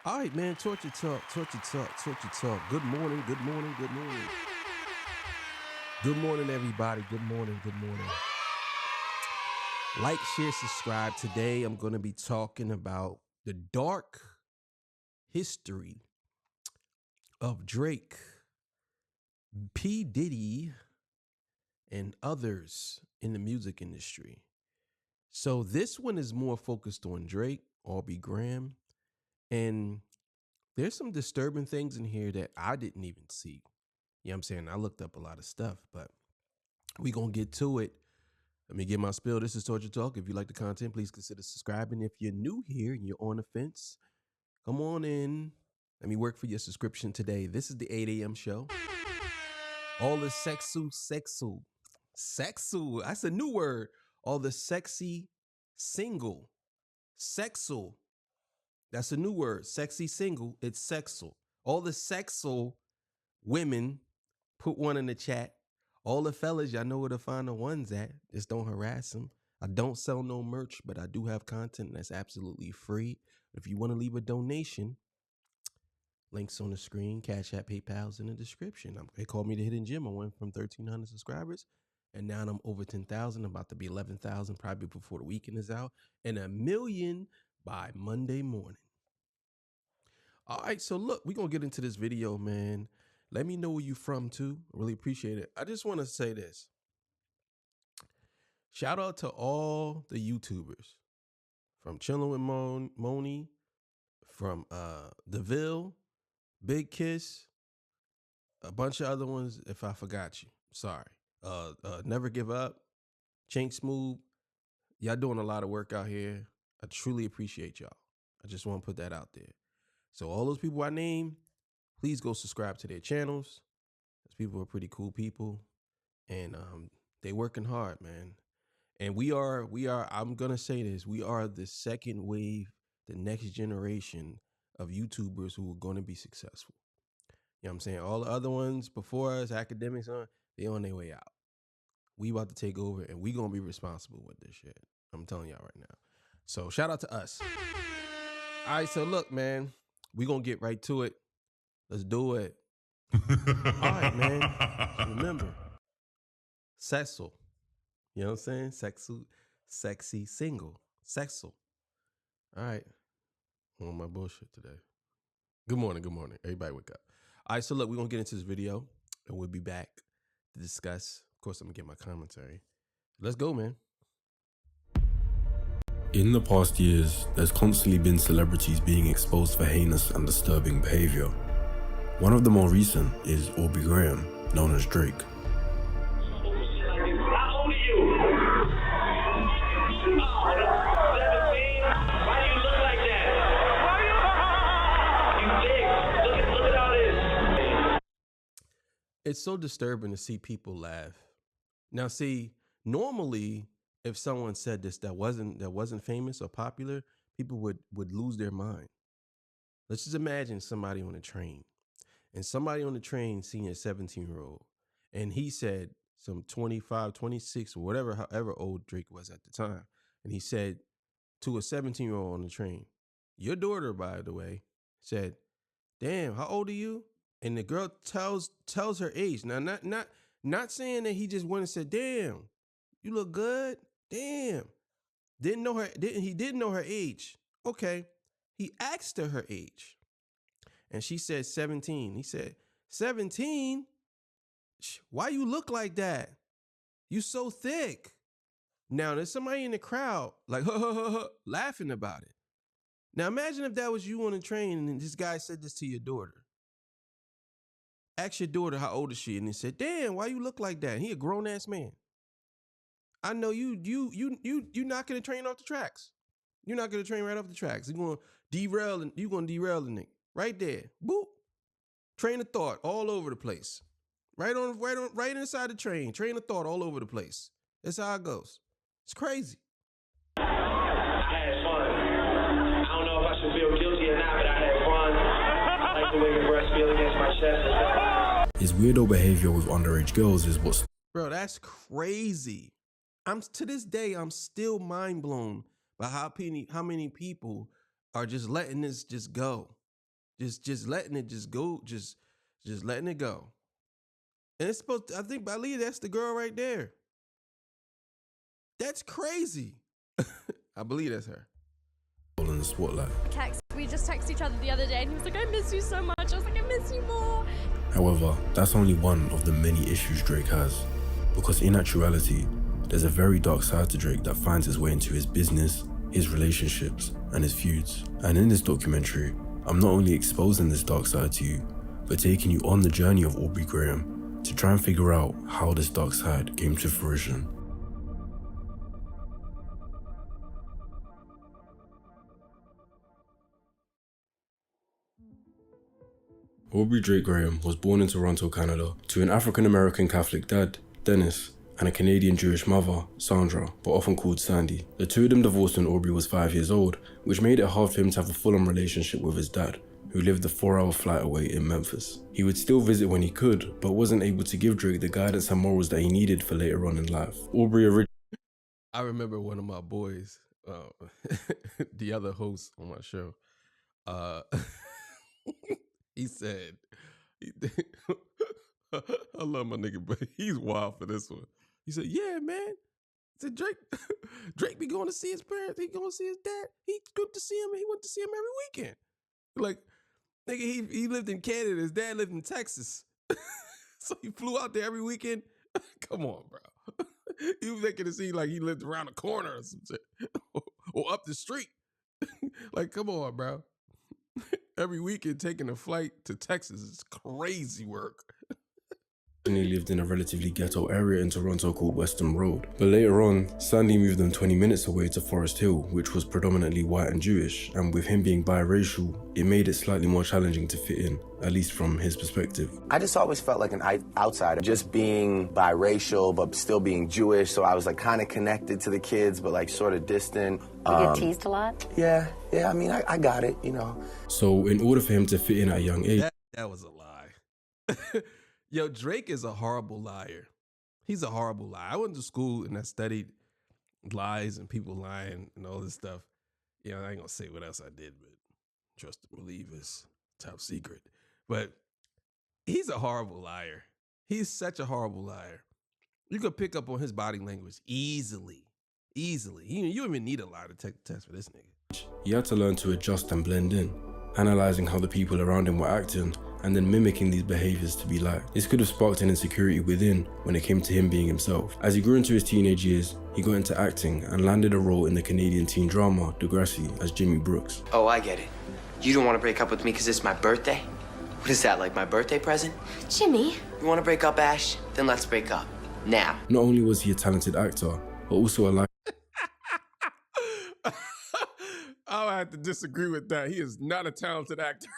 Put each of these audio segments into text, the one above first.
All right, man. Torture talk. Good morning. Good morning, everybody. Good morning. Like, share, subscribe. Today, I'm going to be talking about the dark history of Drake, P. Diddy, and others in the music industry. So this one is more focused on Drake, Aubrey Graham, and there's some disturbing things in here that I didn't even see. You know what I'm saying? I looked up a lot of stuff, but we going to get to it. Let me get my spill. This is Torture Talk. If you like the content, please consider subscribing. If you're new here and you're on the fence, come on in. Let me work for your subscription today. This is the 8 a.m. show. All the sexual. That's a new word. All the sexy single. Sexual. That's a new word. Sexy single. It's sexual. All the sexual women, put one in the chat. All the fellas, y'all know where to find the ones at. Just don't harass them. I don't sell no merch, but I do have content that's absolutely free. If you want to leave a donation, links on the screen, Cash App, PayPal's in the description. They called me the Hidden Gem. I went from 1,300 subscribers, and now I'm over 10,000. I'm about to be 11,000 probably before the weekend is out, and 1 million by Monday morning. All right, so look, we're going to get into this video, man. Let me know where you from, too. I really appreciate it. I just want to say this. Shout out to all the YouTubers. From Chillin' with Moni, from DeVille, Big Kiss, a bunch of other ones if I forgot you. Sorry. Never Give Up, Chink Smooth. Y'all doing a lot of work out here. I truly appreciate y'all. I just want to put that out there. So all those people I name, please go subscribe to their channels. Those people are pretty cool people. And they working hard, man. And we are, I'm going to say this, we are the second wave, the next generation of YouTubers who are going to be successful. You know what I'm saying? All the other ones before us, academics, they on their way out. We about to take over, and we going to be responsible with this shit. I'm telling y'all right now. So shout out to us. All right, so look, man, we going to get right to it. Let's do it. All right, man. Remember, sexual. You know what I'm saying? Sexy single. Sexual. All right. I'm on my bullshit today. Good morning. Everybody wake up. All right, so look, we're going to get into this video, and we'll be back to discuss. Of course, I'm going to get my commentary. Let's go, man. In the past years, there's constantly been celebrities being exposed for heinous and disturbing behavior. One of the more recent is Aubrey Graham, known as Drake. It's so disturbing to see people laugh. Now, see, normally, if someone said this that wasn't famous or popular, people would lose their mind. Let's just imagine somebody on a train, and somebody on the train seeing a 17-year-old, and he said some 25, 26, or whatever, however old Drake was at the time, and he said to a 17-year-old on the train, "Your daughter, by the way," said, "Damn, how old are you?" And the girl tells her age. Now, not saying that he just went and said, "Damn, you look good." Damn. He didn't know her age. Okay. He asked her age. And she said 17. He said, 17? Why you look like that? You so thick. Now, there's somebody in the crowd like, laughing about it. Now, imagine if that was you on the train and this guy said this to your daughter. Ask your daughter how old is she, and he said, "Damn, why you look like that?" And he a grown-ass man. I know you knocking the train off the tracks. You're not gonna train right off the tracks. You're gonna derail the nigga. Right there. Boop. Train of thought all over the place. Right inside the train. Train of thought all over the place. That's how it goes. It's crazy. I had fun. I don't know if I should feel guilty or not, but I had fun. I like the way your breasts feel against my chest. His weirdo behavior with underage girls is what's... Bro, that's crazy. To this day, I'm still mind blown by how many people are just letting this just go. just letting it just go, just letting it go. And it's supposed to, I think Bali, that's the girl right there. That's crazy. I believe that's her. In the spotlight. We just texted each other the other day and he was like, I miss you so much. I was like, I miss you more. However, that's only one of the many issues Drake has. Because in actuality, there's a very dark side to Drake that finds its way into his business, his relationships, and his feuds. And in this documentary, I'm not only exposing this dark side to you, but taking you on the journey of Aubrey Graham to try and figure out how this dark side came to fruition. Aubrey Drake Graham was born in Toronto, Canada, to an African-American Catholic dad, Dennis, and a Canadian Jewish mother, Sandra, but often called Sandy. The two of them divorced when Aubrey was 5 years old, which made it hard for him to have a full-on relationship with his dad, who lived a 4-hour flight away in Memphis. He would still visit when he could, but wasn't able to give Drake the guidance and morals that he needed for later on in life. I remember one of my boys, the other host on my show, he said, I love my nigga, but he's wild for this one. He said, yeah, man. He said, Drake be going to see his parents. He going to see his dad. He good to see him. He went to see him every weekend. Like, nigga, he lived in Canada. His dad lived in Texas. So he flew out there every weekend. Come on, bro. He was making it seem like he lived around the corner or some shit. Or up the street. Like, come on, bro. Every weekend taking a flight to Texas is crazy work. He lived in a relatively ghetto area in Toronto called Western Road. But later on, Sandy moved them 20 minutes away to Forest Hill, which was predominantly white and Jewish, and with him being biracial, it made it slightly more challenging to fit in, at least from his perspective. I just always felt like an outsider, just being biracial, but still being Jewish, so I was like kind of connected to the kids, but like sort of distant. You get teased a lot? Yeah, I mean, I got it, you know. So in order for him to fit in at a young age... That was a lie. Yo, Drake is a horrible liar. He's a horrible liar. I went to school and I studied lies and people lying and all this stuff. You know, I ain't gonna say what else I did, but trust and believe is top secret. But he's a horrible liar. He's such a horrible liar. You could pick up on his body language easily. You don't even need a lie to take the test for this nigga. He had to learn to adjust and blend in, analyzing how the people around him were acting, and then mimicking these behaviors to be like. This could have sparked an insecurity within when it came to him being himself. As he grew into his teenage years, he got into acting and landed a role in the Canadian teen drama Degrassi as Jimmy Brooks. Oh, I get it. You don't want to break up with me because it's my birthday? What is that, like my birthday present? Jimmy. You want to break up, Ash? Then let's break up. Now. Not only was he a talented actor, but also a I'll have to disagree with that. He is not a talented actor.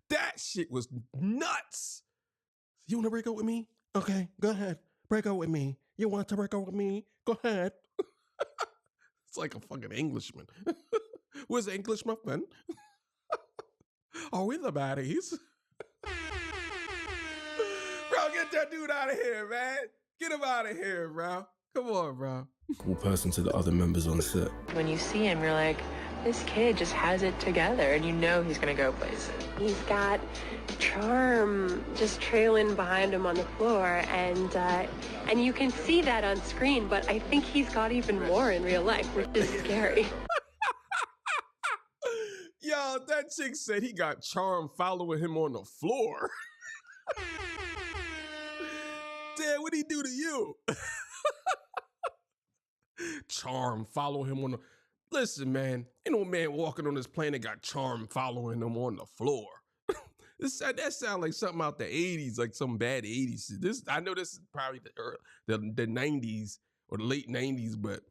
That shit was nuts. You want to break up with me? Okay, go ahead. Break up with me. You want to break up with me? Go ahead. It's like a fucking Englishman. Where's the English muffin? Are we the baddies? Bro, get that dude out of here, man. Get him out of here, bro. Come on, bro. cool person to the other members on set. When you see him, you're like, this kid just has it together, and you know he's gonna go places. He's got charm just trailing behind him on the floor, and you can see that on screen, but I think he's got even more in real life, which is scary. Yo, that chick said he got charm following him on the floor. Dad, what'd he do to you? Charm follow him on the... Listen, man, ain't no man walking on this planet got charm following him on the floor. That sounds like something out the 80s, like some bad 80s. I know this is probably the 90s or the late 90s, but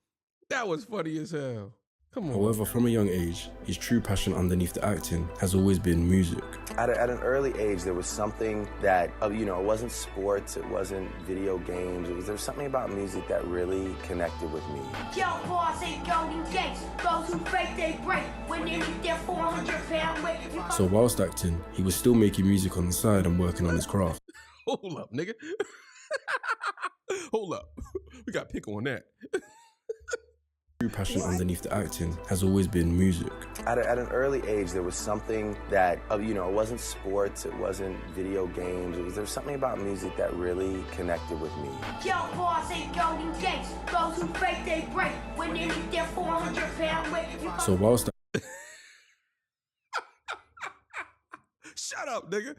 that was funny as hell. Come on. However, from a young age, his true passion underneath the acting has always been music. At an early age, there was something that, it wasn't sports, it wasn't video games, there was something about music that really connected with me. Yo, boss ain't golden gates. Those who break, they break. When they reach their 400-pound weight. So whilst acting, he was still making music on the side and working on his craft. Hold up, nigga. Hold up. We got to pick on that. true passion underneath the acting has always been music. At an early age, there was something that, you know, it wasn't sports, it wasn't video games, there was something about music that really connected with me. Young boys ain't golden gates. Those who break, they break. When they meet their 400-pound weight. So whilst Shut up, nigga.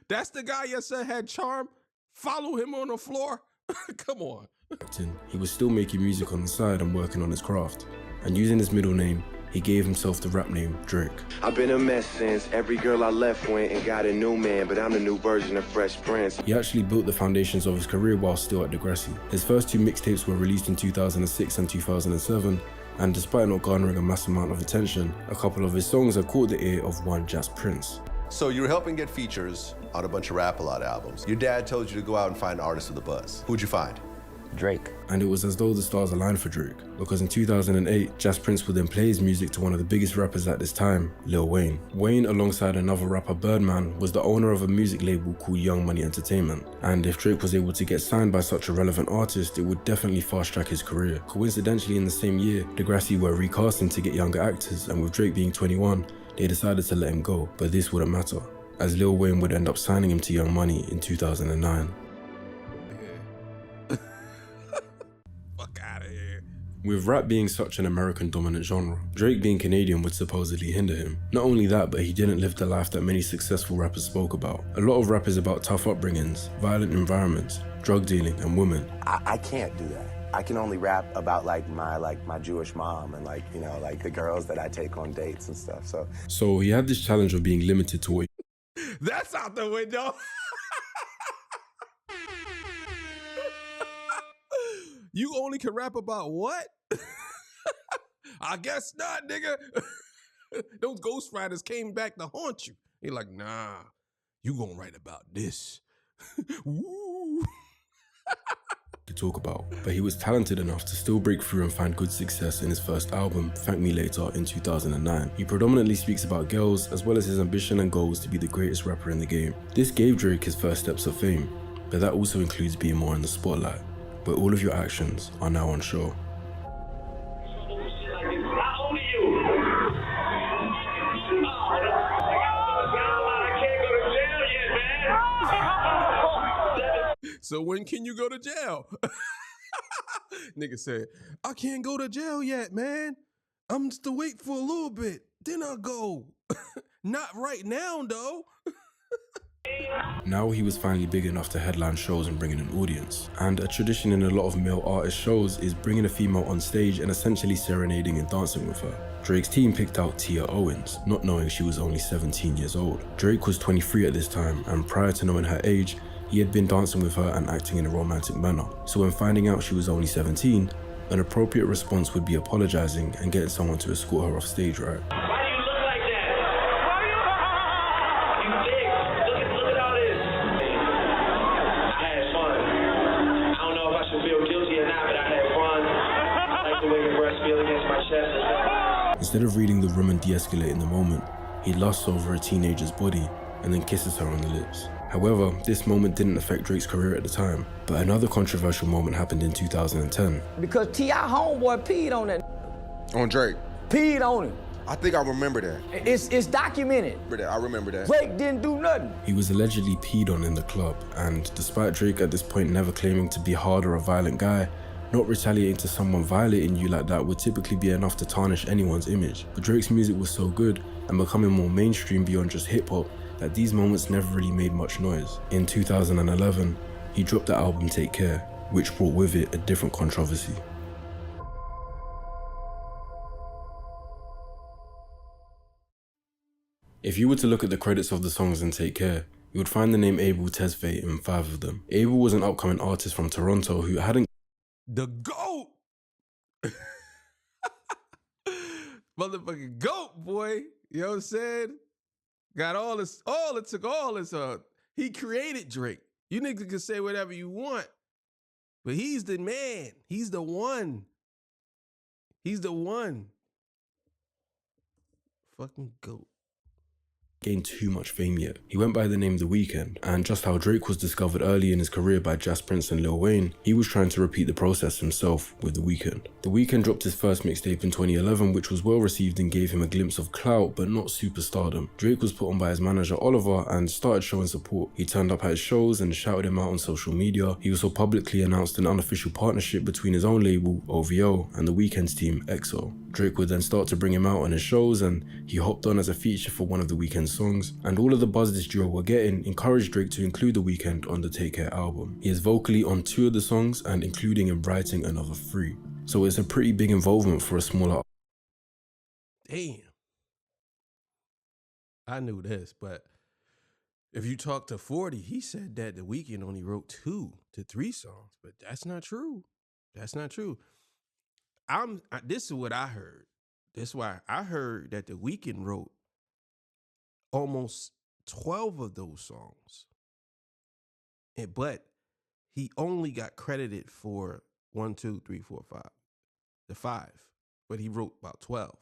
That's the guy you said had charm. Follow him on the floor. Come on. he was still making music on the side and working on his craft. And using his middle name, he gave himself the rap name Drake. I've been a mess since every girl I left went and got a new man, but I'm the new version of Fresh Prince. He actually built the foundations of his career while still at Degrassi. His first 2 mixtapes were released in 2006 and 2007, and despite not garnering a mass amount of attention, a couple of his songs have caught the ear of one Jazz Prince. So you were helping get features on a bunch of Rap-A-Lot albums. Your dad told you to go out and find artists with a buzz. Who'd you find? Drake. And it was as though the stars aligned for Drake, because in 2008, Jazz Prince would then play his music to one of the biggest rappers at this time, Lil Wayne. Wayne, alongside another rapper Birdman, was the owner of a music label called Young Money Entertainment, and if Drake was able to get signed by such a relevant artist, it would definitely fast-track his career. Coincidentally, in the same year, Degrassi were recasting to get younger actors, and with Drake being 21, they decided to let him go, but this wouldn't matter, as Lil Wayne would end up signing him to Young Money in 2009. With rap being such an American-dominant genre, Drake being Canadian would supposedly hinder him. Not only that, but he didn't live the life that many successful rappers spoke about. A lot of rap is about tough upbringings, violent environments, drug dealing, and women. I can't do that. I can only rap about like my Jewish mom and you know, the girls that I take on dates and stuff. So he had this challenge of being limited to what That's out the window. You only can rap about what? I guess not, nigga. Those ghostwriters came back to haunt you. You're like, nah, you gonna write about this. Woo. to talk about, but he was talented enough to still break through and find good success in his first album, Thank Me Later, in 2009. He predominantly speaks about girls, as well as his ambition and goals to be the greatest rapper in the game. This gave Drake his first steps of fame, but that also includes being more in the spotlight, where all of your actions are now on show. So when can you go to jail? Nigga said, I can't go to jail yet, man. I'm still wait for a little bit. Then I'll go. Not right now, though. Now he was finally big enough to headline shows and bring in an audience. And a tradition in a lot of male artist shows is bringing a female on stage and essentially serenading and dancing with her. Drake's team picked out Tia Owens, not knowing she was only 17 years old. Drake was 23 at this time, and prior to knowing her age, he had been dancing with her and acting in a romantic manner. So when finding out she was only 17, an appropriate response would be apologizing and getting someone to escort her off stage, right? Instead of reading the room and de-escalating the moment, he lusts over a teenager's body and then kisses her on the lips. However, this moment didn't affect Drake's career at the time, but another controversial moment happened in 2010. Because T.I. homeboy peed on that. On Drake? Peed on him. I think I remember that. It's documented. I remember that. Drake didn't do nothing. He was allegedly peed on in the club, and despite Drake at this point never claiming to be hard or a violent guy, not retaliating to someone violating you like that would typically be enough to tarnish anyone's image. But Drake's music was so good and becoming more mainstream beyond just hip-hop that these moments never really made much noise. In 2011, he dropped the album Take Care, which brought with it a different controversy. If you were to look at the credits of the songs in Take Care, you would find the name Abel Tesfaye in 5 of them. Abel was an upcoming artist from Toronto who hadn't the GOAT. Motherfucking GOAT, boy. You know what I'm saying? Got all this, he created Drake. You niggas can say whatever you want, but he's the man. He's the one. He's the one. Fucking GOAT. gained too much fame yet. He went by the name The Weeknd, and just how Drake was discovered early in his career by Jazz Prince and Lil Wayne, he was trying to repeat the process himself with The Weeknd. The Weeknd dropped his first mixtape in 2011, which was well received and gave him a glimpse of clout but not superstardom. Drake was put on by his manager Oliver and started showing support. He turned up at his shows and shouted him out on social media. He also publicly announced an unofficial partnership between his own label, OVO, and The Weeknd's team, EXO. Drake would then start to bring him out on his shows, and he hopped on as a feature for one of The Weeknd's songs, and all of the buzz this duo were getting encouraged Drake to include The Weeknd on the Take Care album. He is vocally on 2 of the songs and including in writing another 3. So it's a pretty big involvement for a smaller. Damn. I knew this, but if you talk to 40, he said that The Weeknd only wrote 2 to 3 songs, but that's not true. That's not true. This is what I heard. This is why I heard that The Weeknd wrote almost 12 of those songs. But he only got credited for 1, 2, 3, 4, 5. The 5. But he wrote about 12.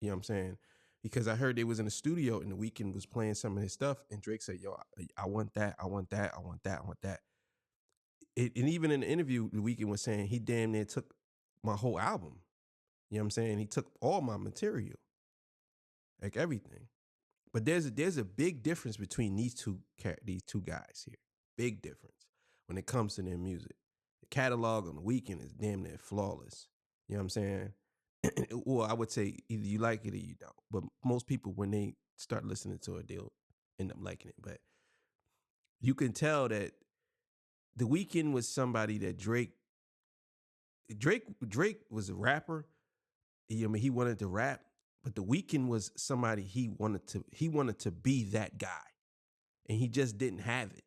You know what I'm saying? Because I heard they was in the studio and The Weeknd was playing some of his stuff, and Drake said, yo, I want that, I want that, I want that, I want that. And even in the interview, The Weeknd was saying he damn near took my whole album. You know what I'm saying? He took all my material, like everything. But there's a big difference between these two guys here. Big difference when it comes to their music. The catalog on The Weeknd is damn near flawless. You know what I'm saying? Well, I would say either you like it or you don't. But most people, when they start listening to it, they'll end up liking it. But you can tell that The Weeknd was somebody that Drake was a rapper. I mean, he wanted to rap, but The Weeknd was somebody he wanted to be that guy, and he just didn't have it.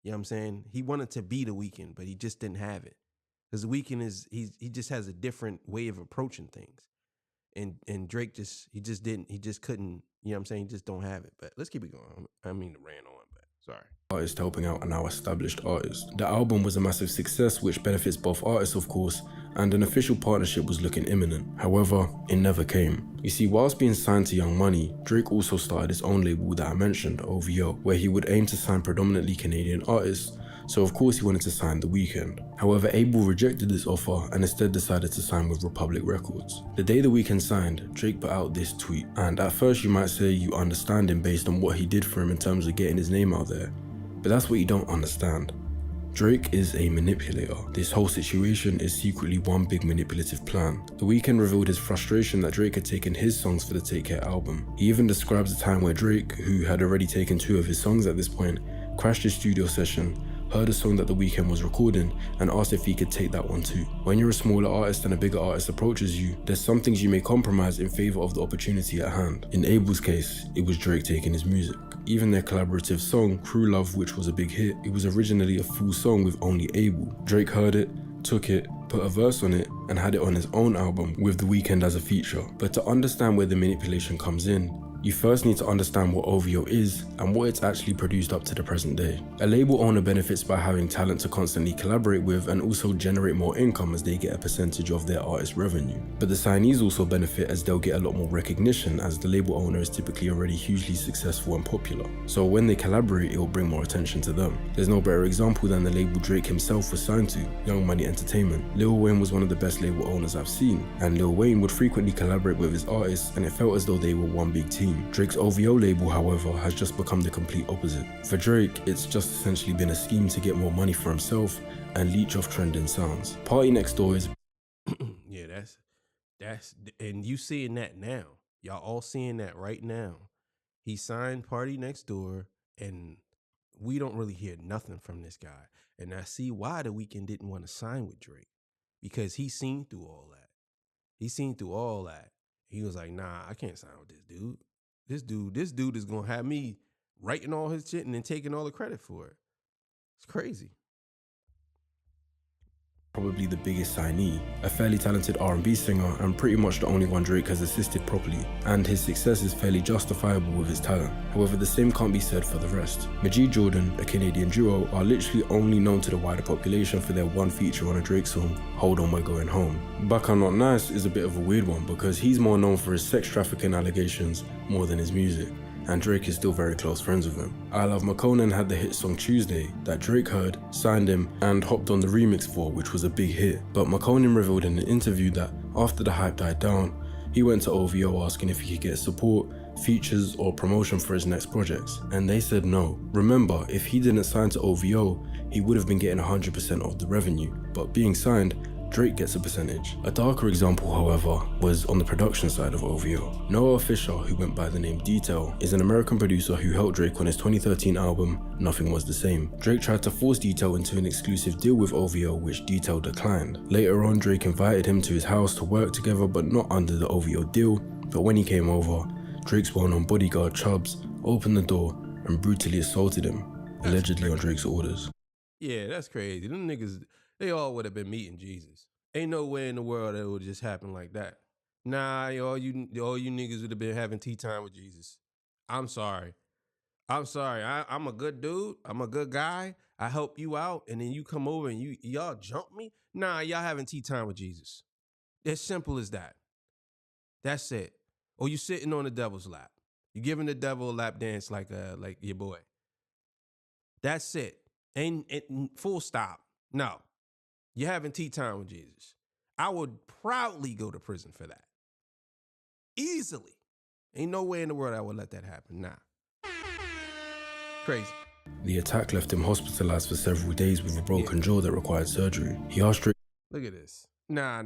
You know what I'm saying? He wanted to be The Weeknd, but he just didn't have it. Because The Weeknd he just has a different way of approaching things. And Drake he just couldn't, you know what I'm saying? He just don't have it. But let's keep it going. I mean to rant on, but sorry. Artist helping out a now established artist. The album was a massive success, which benefits both artists, of course, and an official partnership was looking imminent. However, it never came. You see, whilst being signed to Young Money, Drake also started his own label that I mentioned, OVO, where he would aim to sign predominantly Canadian artists, so of course he wanted to sign The Weeknd. However, Abel rejected this offer and instead decided to sign with Republic Records. The day The Weeknd signed, Drake put out this tweet, and at first you might say you understand him based on what he did for him in terms of getting his name out there, but that's what you don't understand. Drake is a manipulator. This whole situation is secretly one big manipulative plan. The Weeknd revealed his frustration that Drake had taken his songs for the Take Care album. He even describes a time where Drake, who had already taken 2 of his songs at this point, crashed his studio session, heard a song that The Weeknd was recording, and asked if he could take that one too. When you're a smaller artist and a bigger artist approaches you, there's some things you may compromise in favor of the opportunity at hand. In Abel's case, it was Drake taking his music. Even their collaborative song, Crew Love, which was a big hit, it was originally a full song with only Abel. Drake heard it, took it, put a verse on it, and had it on his own album with The Weeknd as a feature. But to understand where the manipulation comes in, you first need to understand what OVO is and what it's actually produced up to the present day. A label owner benefits by having talent to constantly collaborate with and also generate more income as they get a percentage of their artist revenue. But the signees also benefit as they'll get a lot more recognition as the label owner is typically already hugely successful and popular. So when they collaborate, it will bring more attention to them. There's no better example than the label Drake himself was signed to, Young Money Entertainment. Lil Wayne was one of the best label owners I've seen, and Lil Wayne would frequently collaborate with his artists and it felt as though they were one big team. Drake's OVO label, however, has just become the complete opposite. For Drake, it's just essentially been a scheme to get more money for himself and leech off trending sounds. Party Next Door is yeah, that's and you seeing that now. Y'all all seeing that right now. He signed Party Next Door, and we don't really hear nothing from this guy. And I see why The Weeknd didn't want to sign with Drake, because he seen through all that. He was like, nah, I can't sign with this dude. This dude is gonna have me writing all his shit and then taking all the credit for it. It's crazy. probably the biggest signee, a fairly talented R&B singer and pretty much the only one Drake has assisted properly, and his success is fairly justifiable with his talent. However, the same can't be said for the rest. Majid Jordan, a Canadian duo, are literally only known to the wider population for their one feature on a Drake song, Hold On We're Going Home. Baka Not Nice is a bit of a weird one because he's more known for his sex trafficking allegations more than his music. and Drake is still very close friends with him. I Love McConan had the hit song Tuesday that Drake heard, signed him, and hopped on the remix for, which was a big hit. But McConan revealed in an interview that after the hype died down, he went to OVO asking if he could get support, features, or promotion for his next projects, and they said no. Remember, if he didn't sign to OVO, he would have been getting 100% of the revenue, but being signed, Drake gets a percentage. A darker example, however, was on the production side of OVO. Noah Fisher, who went by the name Detail, is an American producer who helped Drake on his 2013 album, Nothing Was the Same. Drake tried to force Detail into an exclusive deal with OVO, which Detail declined. Later on, Drake invited him to his house to work together, but not under the OVO deal. But when he came over, Drake's well-known bodyguard Chubbs opened the door and brutally assaulted him, allegedly on Drake's orders. Yeah, that's crazy. Them niggas, they all would have been meeting Jesus. Ain't no way in the world that would just happen like that. Nah, all you niggas would have been having tea time with Jesus. I'm sorry. I'm a good dude. I'm a good guy. I help you out, and then you come over and y'all jump me. Nah, y'all having tea time with Jesus. As simple as that. That's it. Or you sitting on the devil's lap. You giving the devil a lap dance like your boy. That's it. Ain't full stop. No. You're having tea time with Jesus. I would proudly go to prison for that. Easily. Ain't no way in the world I would let that happen. Nah. Crazy. The attack left him hospitalized for several days with a broken jaw that required surgery. He asked Drake, look at this. Nah.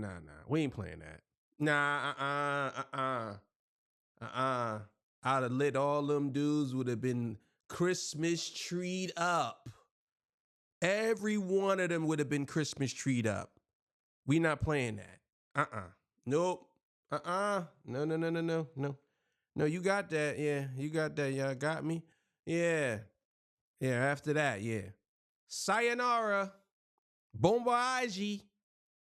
We ain't playing that. Nah, I'd have lit all them dudes would have been Christmas treed up. Every one of them would have been Christmas treed up. We not playing that. Nope. No. No, you got that. Yeah, you got that. Y'all got me. Yeah. After that, yeah. Sayonara. Bon voyage. You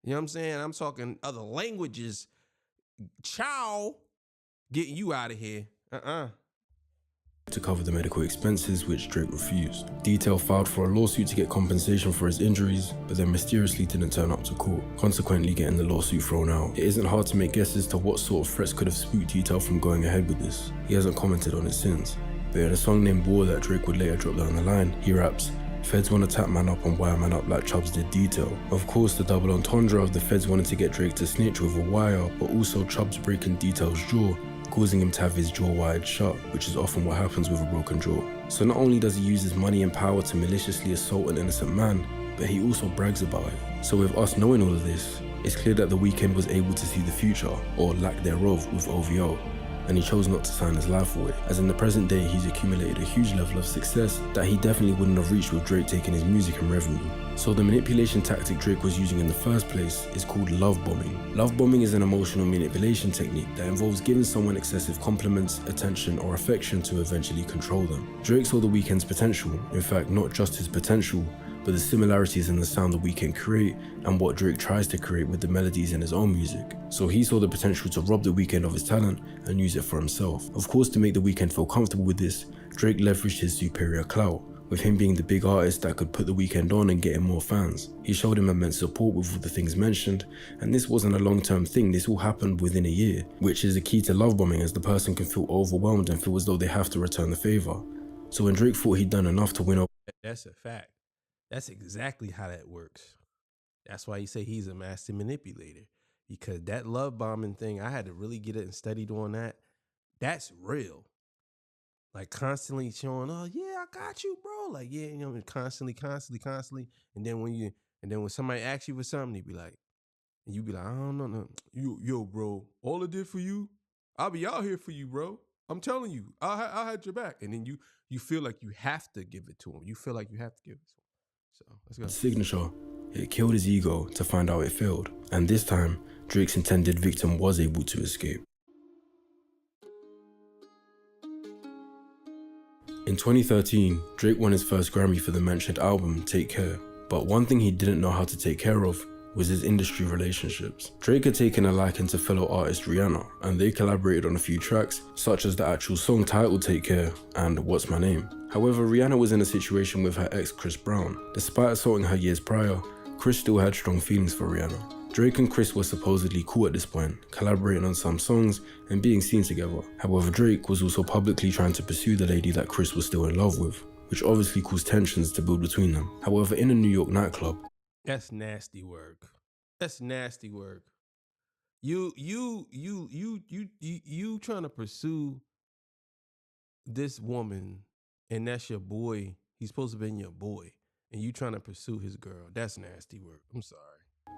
know what I'm saying? I'm talking other languages. Ciao. Getting you out of here. To cover the medical expenses, which Drake refused. Detail filed for a lawsuit to get compensation for his injuries, but then mysteriously didn't turn up to court, consequently getting the lawsuit thrown out. It isn't hard to make guesses to what sort of threats could have spooked Detail from going ahead with this. He hasn't commented on it since, but in a song named War that Drake would later drop down the line, he raps, "Feds wanna tap man up and wire man up like Chubbs did Detail." Of course, the double entendre of the feds wanted to get Drake to snitch with a wire, but also Chubbs breaking Detail's jaw, causing him to have his jaw wired shut, which is often what happens with a broken jaw. So not only does he use his money and power to maliciously assault an innocent man, but he also brags about it. So with us knowing all of this, it's clear that the Weeknd was able to see the future, or lack thereof, with OVO, and he chose not to sign his life for it, as in the present day he's accumulated a huge level of success that he definitely wouldn't have reached with Drake taking his music and revenue. So the manipulation tactic Drake was using in the first place is called love bombing. Love bombing is an emotional manipulation technique that involves giving someone excessive compliments, attention, or affection to eventually control them. Drake saw the Weeknd's potential, in fact not just his potential, but the similarities in the sound the Weeknd create and what Drake tries to create with the melodies in his own music. So he saw the potential to rob the Weeknd of his talent and use it for himself. Of course, to make the Weeknd feel comfortable with this, Drake leveraged his superior clout, with him being the big artist that could put the Weeknd on and get him more fans. He showed him immense support with all the things mentioned, and this wasn't a long-term thing, this all happened within a year, which is the key to love bombing, as the person can feel overwhelmed and feel as though they have to return the favor. So when Drake thought he'd done enough to win over... That's a fact. That's exactly how that works. That's why you say he's a master manipulator. Because that love bombing thing, I had to really get it and studied on that. That's real. Like constantly showing, oh yeah, I got you, bro. Like, yeah, you know, constantly. And then when somebody asks you for something, you be like, I don't know, no. Yo, bro, all I did for you, I'll be out here for you, bro. I'm telling you, I'll have your back. And then you feel like you have to give it to him. You feel like you have to give it to him. So let's go. Signature. It killed his ego to find out it failed. And this time, Drake's intended victim was able to escape. In 2013, Drake won his first Grammy for the mentioned album, Take Care. But one thing he didn't know how to take care of was his industry relationships. Drake had taken a liking to fellow artist Rihanna, and they collaborated on a few tracks, such as the actual song titled Take Care and What's My Name. However, Rihanna was in a situation with her ex Chris Brown. Despite assaulting her years prior, Chris still had strong feelings for Rihanna. Drake and Chris were supposedly cool at this point, collaborating on some songs and being seen together. However, Drake was also publicly trying to pursue the lady that Chris was still in love with, which obviously caused tensions to build between them. However, in a New York nightclub, That's nasty work. That's nasty work. You trying to pursue this woman, and that's your boy. He's supposed to be your boy, and you trying to pursue his girl. That's nasty work. I'm sorry.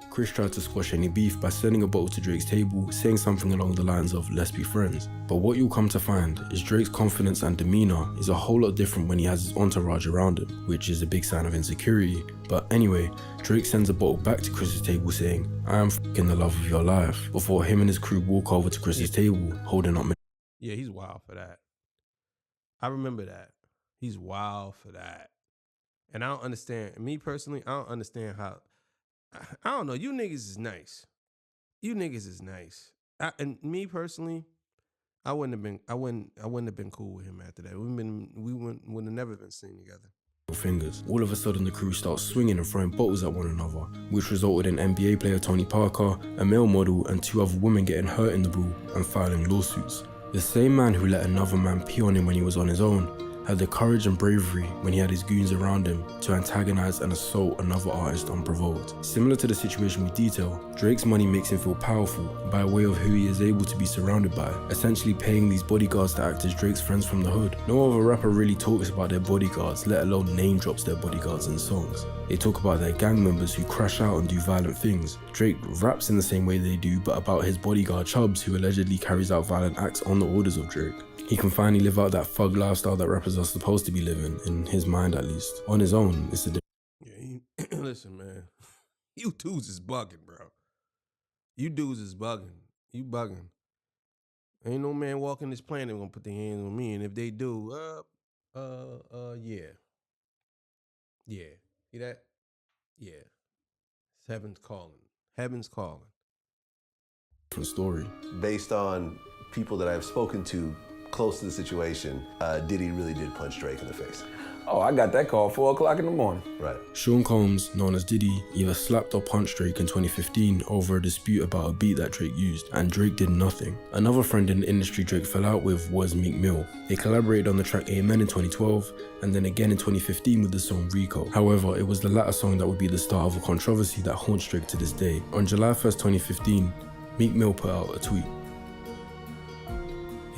Chris tried to squash any beef by sending a bottle to Drake's table, saying something along the lines of, "Let's be friends." But what you'll come to find is Drake's confidence and demeanor is a whole lot different when he has his entourage around him, which is a big sign of insecurity. But anyway, Drake sends a bottle back to Chris's table saying, "I am f***ing the love of your life," before him and his crew walk over to Chris's table, holding up. Yeah, he's wild for that. I remember that. He's wild for that. And I don't understand. Me personally, I don't understand how. I don't know. You niggas is nice. You niggas is nice. And me personally, I wouldn't have been cool with him after that. We wouldn't have never been seen together. Fingers. All of a sudden, the crew starts swinging and throwing bottles at one another, which resulted in NBA player Tony Parker, a male model, and 2 other women getting hurt in the brawl and filing lawsuits. The same man who let another man pee on him when he was on his own had the courage and bravery when he had his goons around him to antagonize and assault another artist unprovoked. Similar to the situation we detail, Drake's money makes him feel powerful by way of who he is able to be surrounded by, essentially paying these bodyguards to act as Drake's friends from the hood. No other rapper really talks about their bodyguards, let alone name drops their bodyguards in songs. They talk about their gang members who crash out and do violent things. Drake raps in the same way they do, but about his bodyguard Chubbs, who allegedly carries out violent acts on the orders of Drake. He can finally live out that thug lifestyle that rappers are supposed to be living, in his mind at least. On his own, it's a different. Yeah, listen, man. You dudes is bugging, bro. You dudes is bugging. You bugging. Ain't no man walking this planet gonna put their hands on me, and if they do, yeah. Yeah. See that? Yeah. It's heaven's calling. Heaven's calling. Different story. Based on people that I've spoken to close to the situation, Diddy really did punch Drake in the face. Oh, I got that call 4 o'clock in the morning. Right. Sean Combs, known as Diddy, either slapped or punched Drake in 2015 over a dispute about a beat that Drake used, and Drake did nothing. Another friend in the industry Drake fell out with was Meek Mill. They collaborated on the track Amen in 2012, and then again in 2015 with the song Rico. However, it was the latter song that would be the start of a controversy that haunts Drake to this day. On July 1st, 2015, Meek Mill put out a tweet.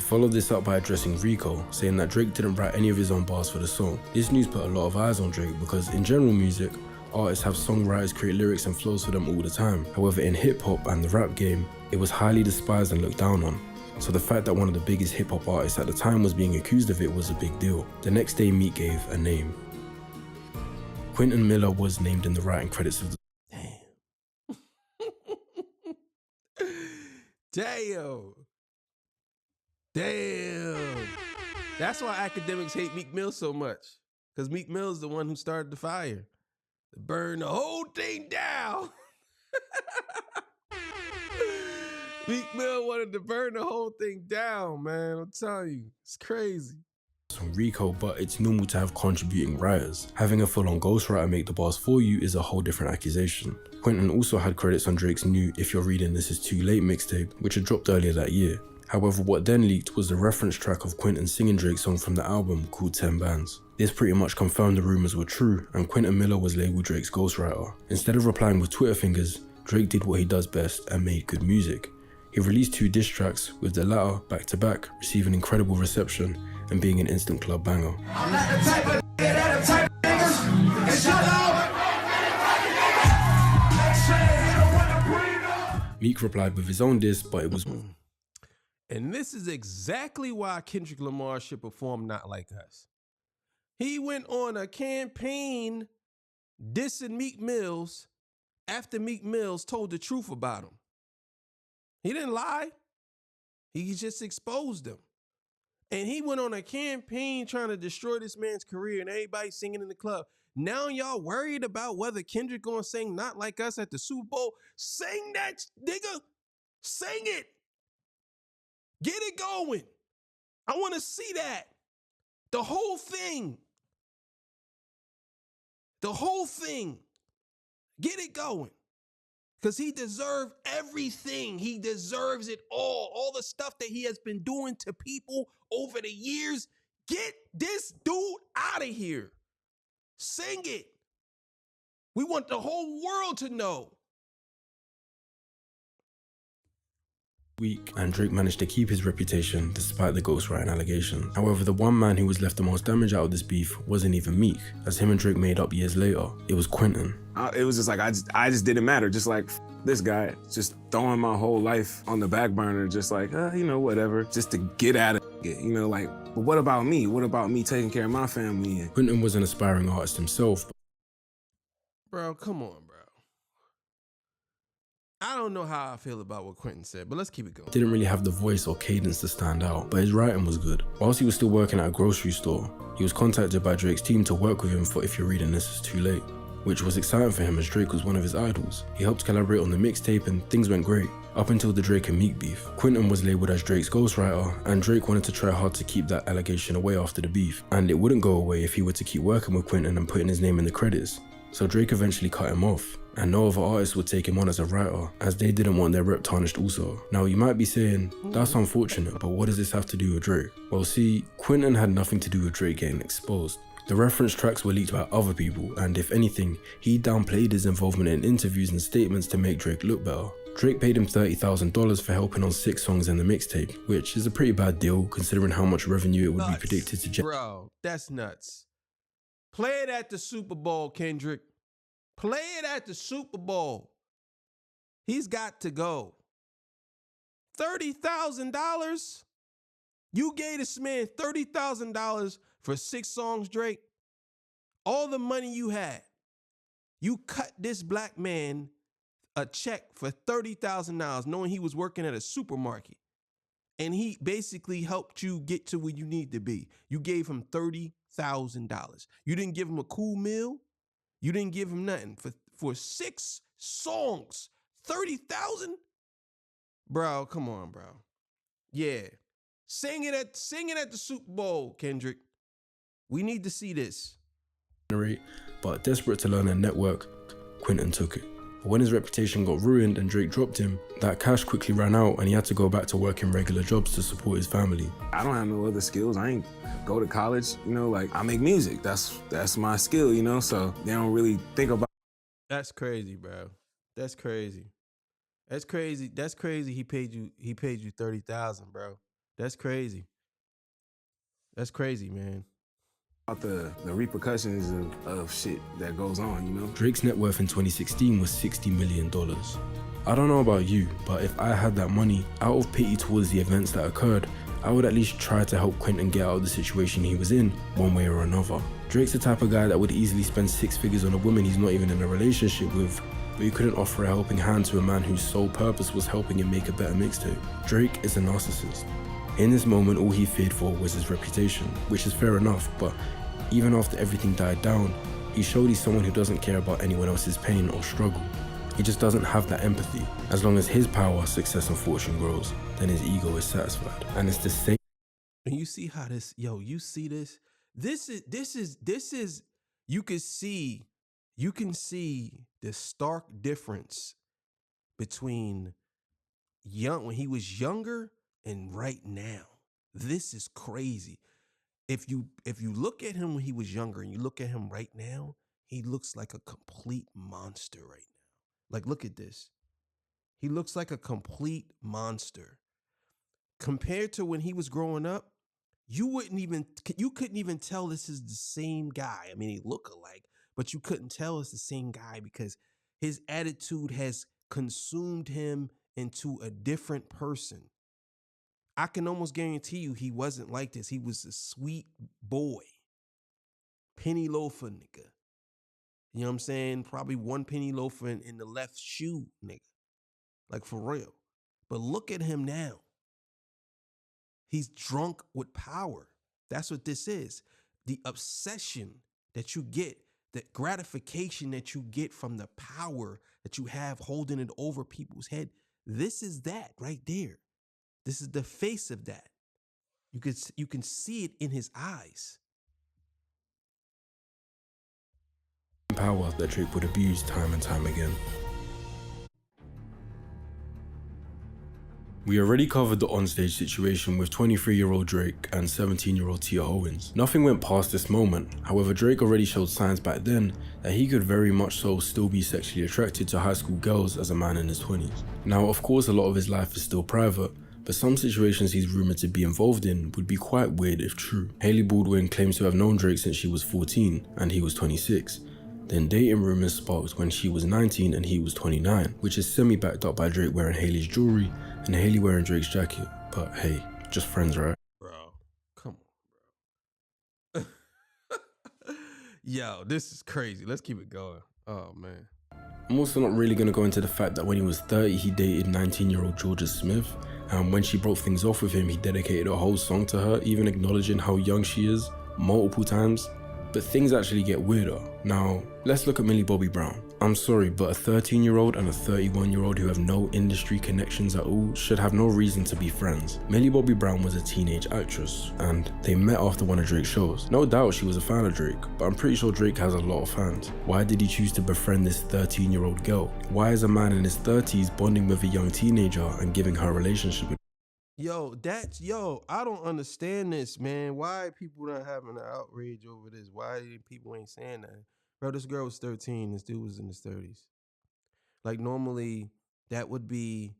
Followed this up by addressing Rico, saying that Drake didn't write any of his own bars for the song. This news put a lot of eyes on Drake because in general music, artists have songwriters create lyrics and flows for them all the time. However, in hip-hop and the rap game, it was highly despised and looked down on. So the fact that one of the biggest hip-hop artists at the time was being accused of it was a big deal. The next day, Meek gave a name. Quentin Miller was named in the writing credits of the... Damn. That's why academics hate Meek Mill so much. Because Meek Mill is the one who started the fire. To burn the whole thing down. Meek Mill wanted to burn the whole thing down, man. I'm telling you, it's crazy. From Rico, but it's normal to have contributing writers. Having a full-on ghostwriter make the bars for you is a whole different accusation. Quentin also had credits on Drake's new If You're Reading This Is Too Late mixtape, which had dropped earlier that year. However, what then leaked was the reference track of Quentin singing Drake's song from the album called 10 Bands. This pretty much confirmed the rumors were true, and Quentin Miller was labeled Drake's ghostwriter. Instead of replying with Twitter fingers, Drake did what he does best and made good music. He released 2 diss tracks, with the latter back to back receiving incredible reception and being an instant club banger. I'm not the type of that type of niggas can shut up. Meek replied with his own diss, but it was... And this is exactly why Kendrick Lamar should perform Not Like Us. He went on a campaign dissing Meek Mills after Meek Mills told the truth about him. He didn't lie. He just exposed him. And he went on a campaign trying to destroy this man's career and everybody singing in the club. Now y'all worried about whether Kendrick gonna sing Not Like Us at the Super Bowl? Sing that, nigga. Sing it. Get it going. I want to see that. The whole thing. The whole thing. Get it going. Because he deserved everything. He deserves it all. All the stuff that he has been doing to people over the years. Get this dude out of here. Sing it. We want the whole world to know. Week, and Drake managed to keep his reputation despite the ghostwriting allegation. However, the one man who was left the most damage out of this beef wasn't even Meek, as him and Drake made up years later. It was Quentin. It was just like, I just didn't matter. Just like, this guy, just throwing my whole life on the back burner, just like, whatever, just to get out of it, like, but what about me? What about me taking care of my family? Quentin was an aspiring artist himself. Bro, come on, bro. I don't know how I feel about what Quentin said, but let's keep it going. Didn't really have the voice or cadence to stand out, but his writing was good. Whilst he was still working at a grocery store, he was contacted by Drake's team to work with him for If You're Reading This Is Too Late, which was exciting for him as Drake was one of his idols. He helped collaborate on the mixtape and things went great, up until the Drake and Meek beef. Quentin was labelled as Drake's ghostwriter, and Drake wanted to try hard to keep that allegation away after the beef, and it wouldn't go away if he were to keep working with Quentin and putting his name in the credits. So Drake eventually cut him off, and no other artists would take him on as a writer, as they didn't want their rep tarnished also. Now you might be saying, that's unfortunate, but what does this have to do with Drake? Well see, Quentin had nothing to do with Drake getting exposed. The reference tracks were leaked by other people, and if anything, he downplayed his involvement in interviews and statements to make Drake look better. Drake paid him $30,000 for helping on 6 songs in the mixtape, which is a pretty bad deal considering how much revenue it would be predicted to generate. Bro, that's nuts. Play it at the Super Bowl, Kendrick. Play it at the Super Bowl. He's got to go. $30,000? You gave this man $30,000 for 6 songs, Drake? All the money you had. You cut this black man a check for $30,000 knowing he was working at a supermarket. And he basically helped you get to where you need to be. You gave him $30,000. You didn't give him a cool meal. You didn't give him nothing. For 6 songs, $30,000? Bro, come on, bro. Yeah. Sing it at the Super Bowl, Kendrick. We need to see this. But desperate to learn and network, Quentin took it. But when his reputation got ruined and Drake dropped him, that cash quickly ran out and he had to go back to working regular jobs to support his family. I don't have no other skills. I ain't go to college, like I make music. That's my skill, so they don't really think about. That's crazy, bro. That's crazy. That's crazy. That's crazy. He paid you $30,000, bro. That's crazy. That's crazy, man. About the repercussions of shit that goes on, Drake's net worth in 2016 was $60 million. I don't know about you, but if I had that money, out of pity towards the events that occurred, I would at least try to help Quentin get out of the situation he was in, one way or another. Drake's the type of guy that would easily spend 6 figures on a woman he's not even in a relationship with, but he couldn't offer a helping hand to a man whose sole purpose was helping him make a better mixtape. Drake is a narcissist. In this moment, all he feared for was his reputation, which is fair enough, but even after everything died down, he showed he's someone who doesn't care about anyone else's pain or struggle. He just doesn't have that empathy. As long as his power, success, and fortune grows, then his ego is satisfied. And it's the same. And you see how this, you see this? This is, you can see the stark difference between when he was younger and right now. This is crazy. If you look at him when he was younger and you look at him right now, he looks like a complete monster right now. Like, look at this. He looks like a complete monster. Compared to when he was growing up, you couldn't even tell this is the same guy. I mean, they look alike, but you couldn't tell it's the same guy because his attitude has consumed him into a different person. I can almost guarantee you he wasn't like this. He was a sweet boy. Penny loafer nigga. You know what I'm saying? Probably 1 penny loafer in the left shoe, nigga. Like, for real. But look at him now. He's drunk with power. That's what this is. The obsession that you get, the gratification that you get from the power that you have holding it over people's head. This is that right there. This is the face of that. You can see it in his eyes. Power that Drake would abuse time and time again. We already covered the onstage situation with 23-year-old Drake and 17-year-old Tia Owens. Nothing went past this moment. However, Drake already showed signs back then that he could very much so still be sexually attracted to high school girls as a man in his 20s. Now, of course, a lot of his life is still private, but some situations he's rumored to be involved in would be quite weird if true. Hailey Baldwin claims to have known Drake since she was 14 and he was 26. Then dating rumors sparked when she was 19 and he was 29, which is semi-backed up by Drake wearing Hailey's jewelry and Hailey wearing Drake's jacket. But hey, just friends, right? Bro, come on, bro. Yo, this is crazy. Let's keep it going. Oh, man. I'm also not really going to go into the fact that when he was 30, he dated 19-year-old Georgia Smith, and when she broke things off with him, he dedicated a whole song to her, even acknowledging how young she is, multiple times. But things actually get weirder. Now, let's look at Millie Bobby Brown. I'm sorry, but a 13-year-old and a 31-year-old who have no industry connections at all should have no reason to be friends. Millie Bobby Brown was a teenage actress, and they met after one of Drake's shows. No doubt she was a fan of Drake, but I'm pretty sure Drake has a lot of fans. Why did he choose to befriend this 13-year-old girl? Why is a man in his 30s bonding with a young teenager and giving her a relationship with Yo, I don't understand this, man. Why people not having an outrage over this? Why people ain't saying that? Bro, this girl was 13, this dude was in his 30s. Like normally that would be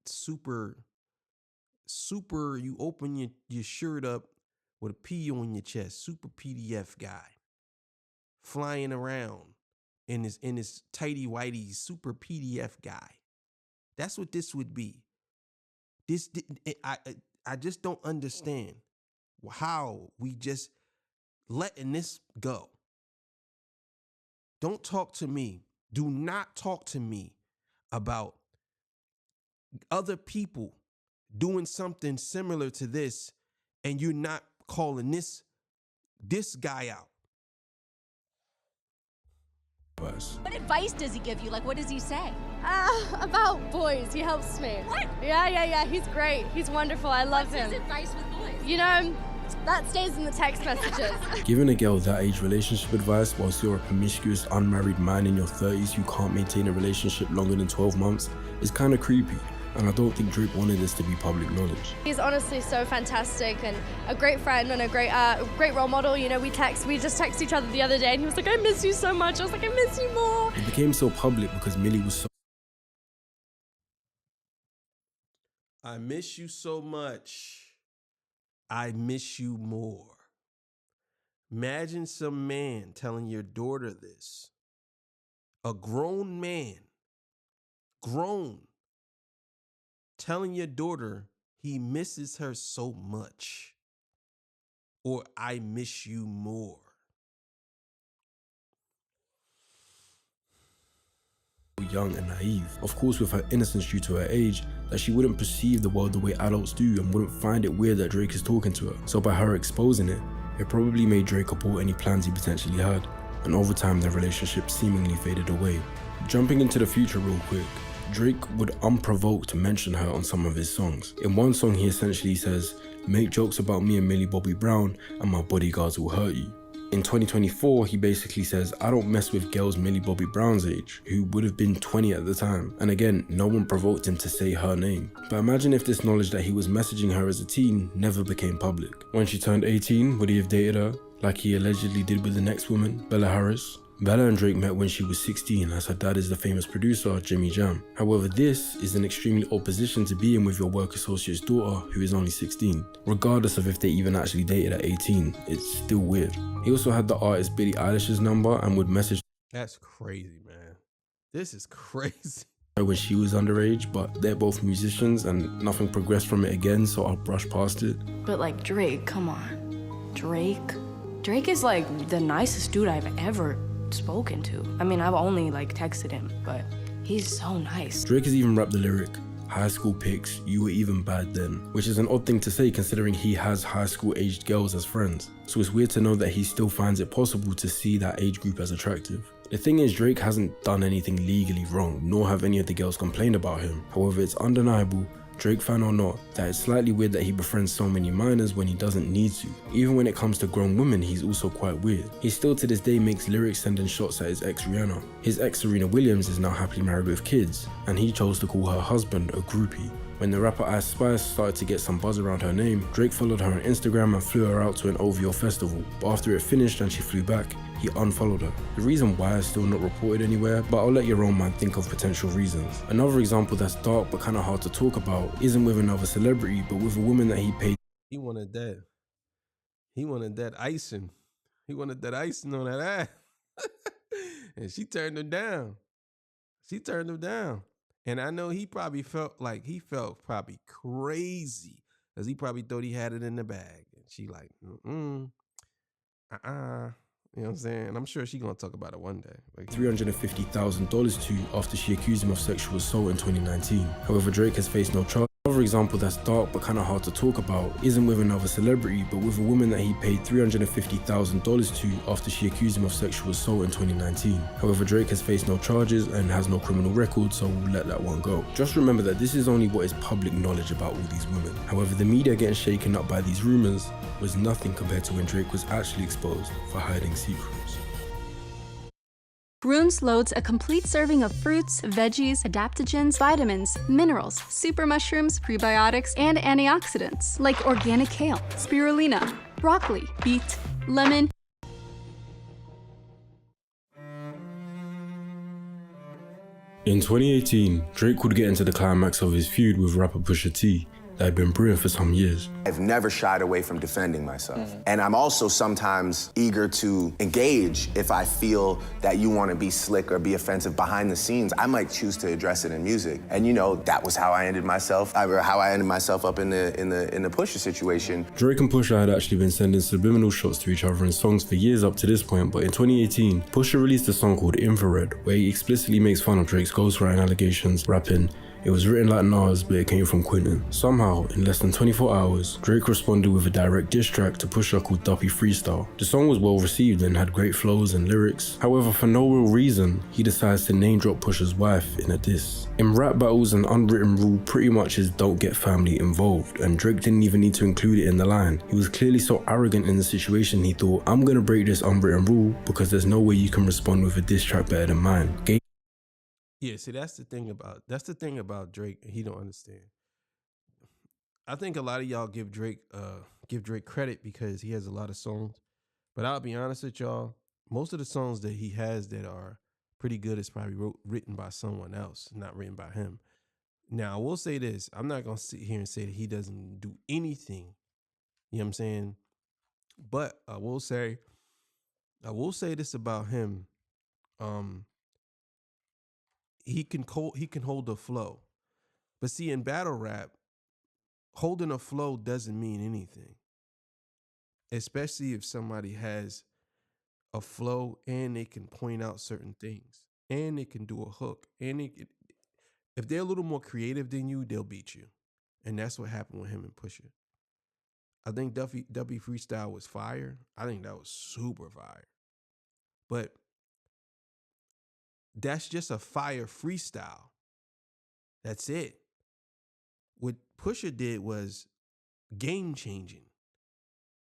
super, you open your shirt up with a P on your chest, super PDF guy. Flying around in his tighty whitey, super PDF guy. That's what this would be. I just don't understand how we just letting this go. Don't talk to me. Do not talk to me about other people doing something similar to this and you're not calling this guy out. What advice does he give you? Like, what does he say? About boys. He helps me. What? Yeah. He's great. He's wonderful. I love him. What's his advice with boys? You know, that stays in the text messages. Giving a girl that age relationship advice whilst you're a promiscuous, unmarried man in your 30s who can't maintain a relationship longer than 12 months is kind of creepy. And I don't think Drake wanted this to be public knowledge. He's honestly so fantastic and a great friend and a great role model. You know, we just texted each other the other day and he was like, I miss you so much. I was like, I miss you more. It became so public because Millie was so... I miss you so much. I miss you more. Imagine some man telling your daughter this. A grown man. Grown. Telling your daughter he misses her so much, or I miss you more. Young and naive, of course with her innocence due to her age, that she wouldn't perceive the world the way adults do and wouldn't find it weird that Drake is talking to her. So by her exposing it, it probably made Drake abort any plans he potentially had, and over time their relationship seemingly faded away. Jumping into the future real quick, Drake would unprovoked mention her on some of his songs. In one song he essentially says, make jokes about me and Millie Bobby Brown and my bodyguards will hurt you. In 2024 he basically says, I don't mess with girls Millie Bobby Brown's age, who would have been 20 at the time. And again, no one provoked him to say her name. But imagine if this knowledge that he was messaging her as a teen never became public. When she turned 18, would he have dated her, like he allegedly did with the next woman, Bella Harris? Bella and Drake met when she was 16 as her dad is the famous producer, Jimmy Jam. However, this is an extremely odd position to be in with your work associate's daughter who is only 16. Regardless of if they even actually dated at 18, it's still weird. He also had the artist Billie Eilish's number and would message That's crazy, man. This is crazy. her when she was underage, but they're both musicians and nothing progressed from it again, so I'll brush past it. But like Drake, come on. Drake is like the nicest dude I've ever spoken to. I mean, I've only like texted him, but he's so nice. Drake has even rapped the lyric, high school pics, you were even bad then, which is an odd thing to say considering he has high school aged girls as friends. So it's weird to know that he still finds it possible to see that age group as attractive. The thing is, Drake hasn't done anything legally wrong, nor have any of the girls complained about him. However, it's undeniable Drake fan or not, that it's slightly weird that he befriends so many minors when he doesn't need to. Even when it comes to grown women, he's also quite weird. He still to this day makes lyrics sending shots at his ex Rihanna. His ex Serena Williams is now happily married with kids, and he chose to call her husband a groupie. When the rapper Ice Spice started to get some buzz around her name, Drake followed her on Instagram and flew her out to an OVO festival, but after it finished and she flew back, he unfollowed her. The reason why is still not reported anywhere, but I'll let your own mind think of potential reasons. Another example that's dark but kinda hard to talk about isn't with another celebrity, but with a woman that he paid. He wanted that. He wanted that icing. He wanted that icing on that ass. And she turned him down. She turned him down. And I know he probably felt probably crazy because he probably thought he had it in the bag. And she like, you know what I'm saying? And I'm sure she's going to talk about it one day. Like, $350,000 to after she accused him of sexual assault in 2019. However, Drake has faced no charge. Another example that's dark but kinda hard to talk about isn't with another celebrity, but with a woman that he paid $350,000 to after she accused him of sexual assault in 2019. However, Drake has faced no charges and has no criminal record, so we'll let that one go. Just remember that this is only what is public knowledge about all these women. However, the media getting shaken up by these rumors was nothing compared to when Drake was actually exposed for hiding secrets. Runes loads a complete serving of fruits, veggies, adaptogens, vitamins, minerals, super mushrooms, prebiotics, and antioxidants like organic kale, spirulina, broccoli, beet, lemon. In 2018, Drake would get into the climax of his feud with rapper Pusha T that had been brewing for some years. I've never shied away from defending myself. And I'm also sometimes eager to engage if I feel that you want to be slick or be offensive behind the scenes. I might choose to address it in music. And you know, that was how I ended myself up in the Pusha situation. Drake and Pusha had actually been sending subliminal shots to each other in songs for years up to this point, but in 2018, Pusha released a song called Infrared, where he explicitly makes fun of Drake's ghostwriting allegations, rapping, "It was written like Nas, but it came from Quentin." Somehow, in less than 24 hours, Drake responded with a direct diss track to Pusha called Duppy Freestyle. The song was well received and had great flows and lyrics. However, for no real reason, he decides to name drop Pusha's wife in a diss. In rap battles, an unwritten rule pretty much is don't get family involved, and Drake didn't even need to include it in the line. He was clearly so arrogant in the situation, he thought, I'm gonna break this unwritten rule because there's no way you can respond with a diss track better than mine. yeah, see, that's the thing about Drake. He don't understand. I think a lot of y'all give Drake credit because he has a lot of songs, but I'll be honest with y'all, most of the songs that he has that are pretty good is probably written by someone else, not written by him. Now, I will say this. I'm not going to sit here and say that he doesn't do anything. You know what I'm saying? But I will say this about him. He can hold a flow. But see, in battle rap, holding a flow doesn't mean anything. Especially if somebody has a flow and they can point out certain things. And they can do a hook. And if they're a little more creative than you, they'll beat you. And that's what happened with him and Pusha. I think Duppy Freestyle was fire. I think that was super fire. But that's just a fire freestyle. That's it. What Pusha did was game changing.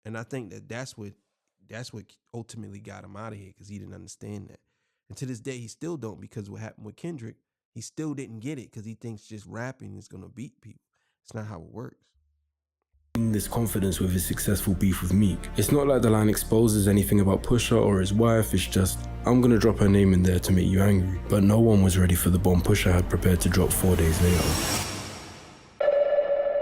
And I think that's what ultimately got him out of here, because he didn't understand that. And to this day, he still don't, because what happened with Kendrick, he still didn't get it because he thinks just rapping is going to beat people. It's not how it works. This confidence with his successful beef with Meek. It's not like the line exposes anything about Pusha or his wife, it's just, I'm gonna drop her name in there to make you angry. But no one was ready for the bomb Pusha had prepared to drop 4 days later.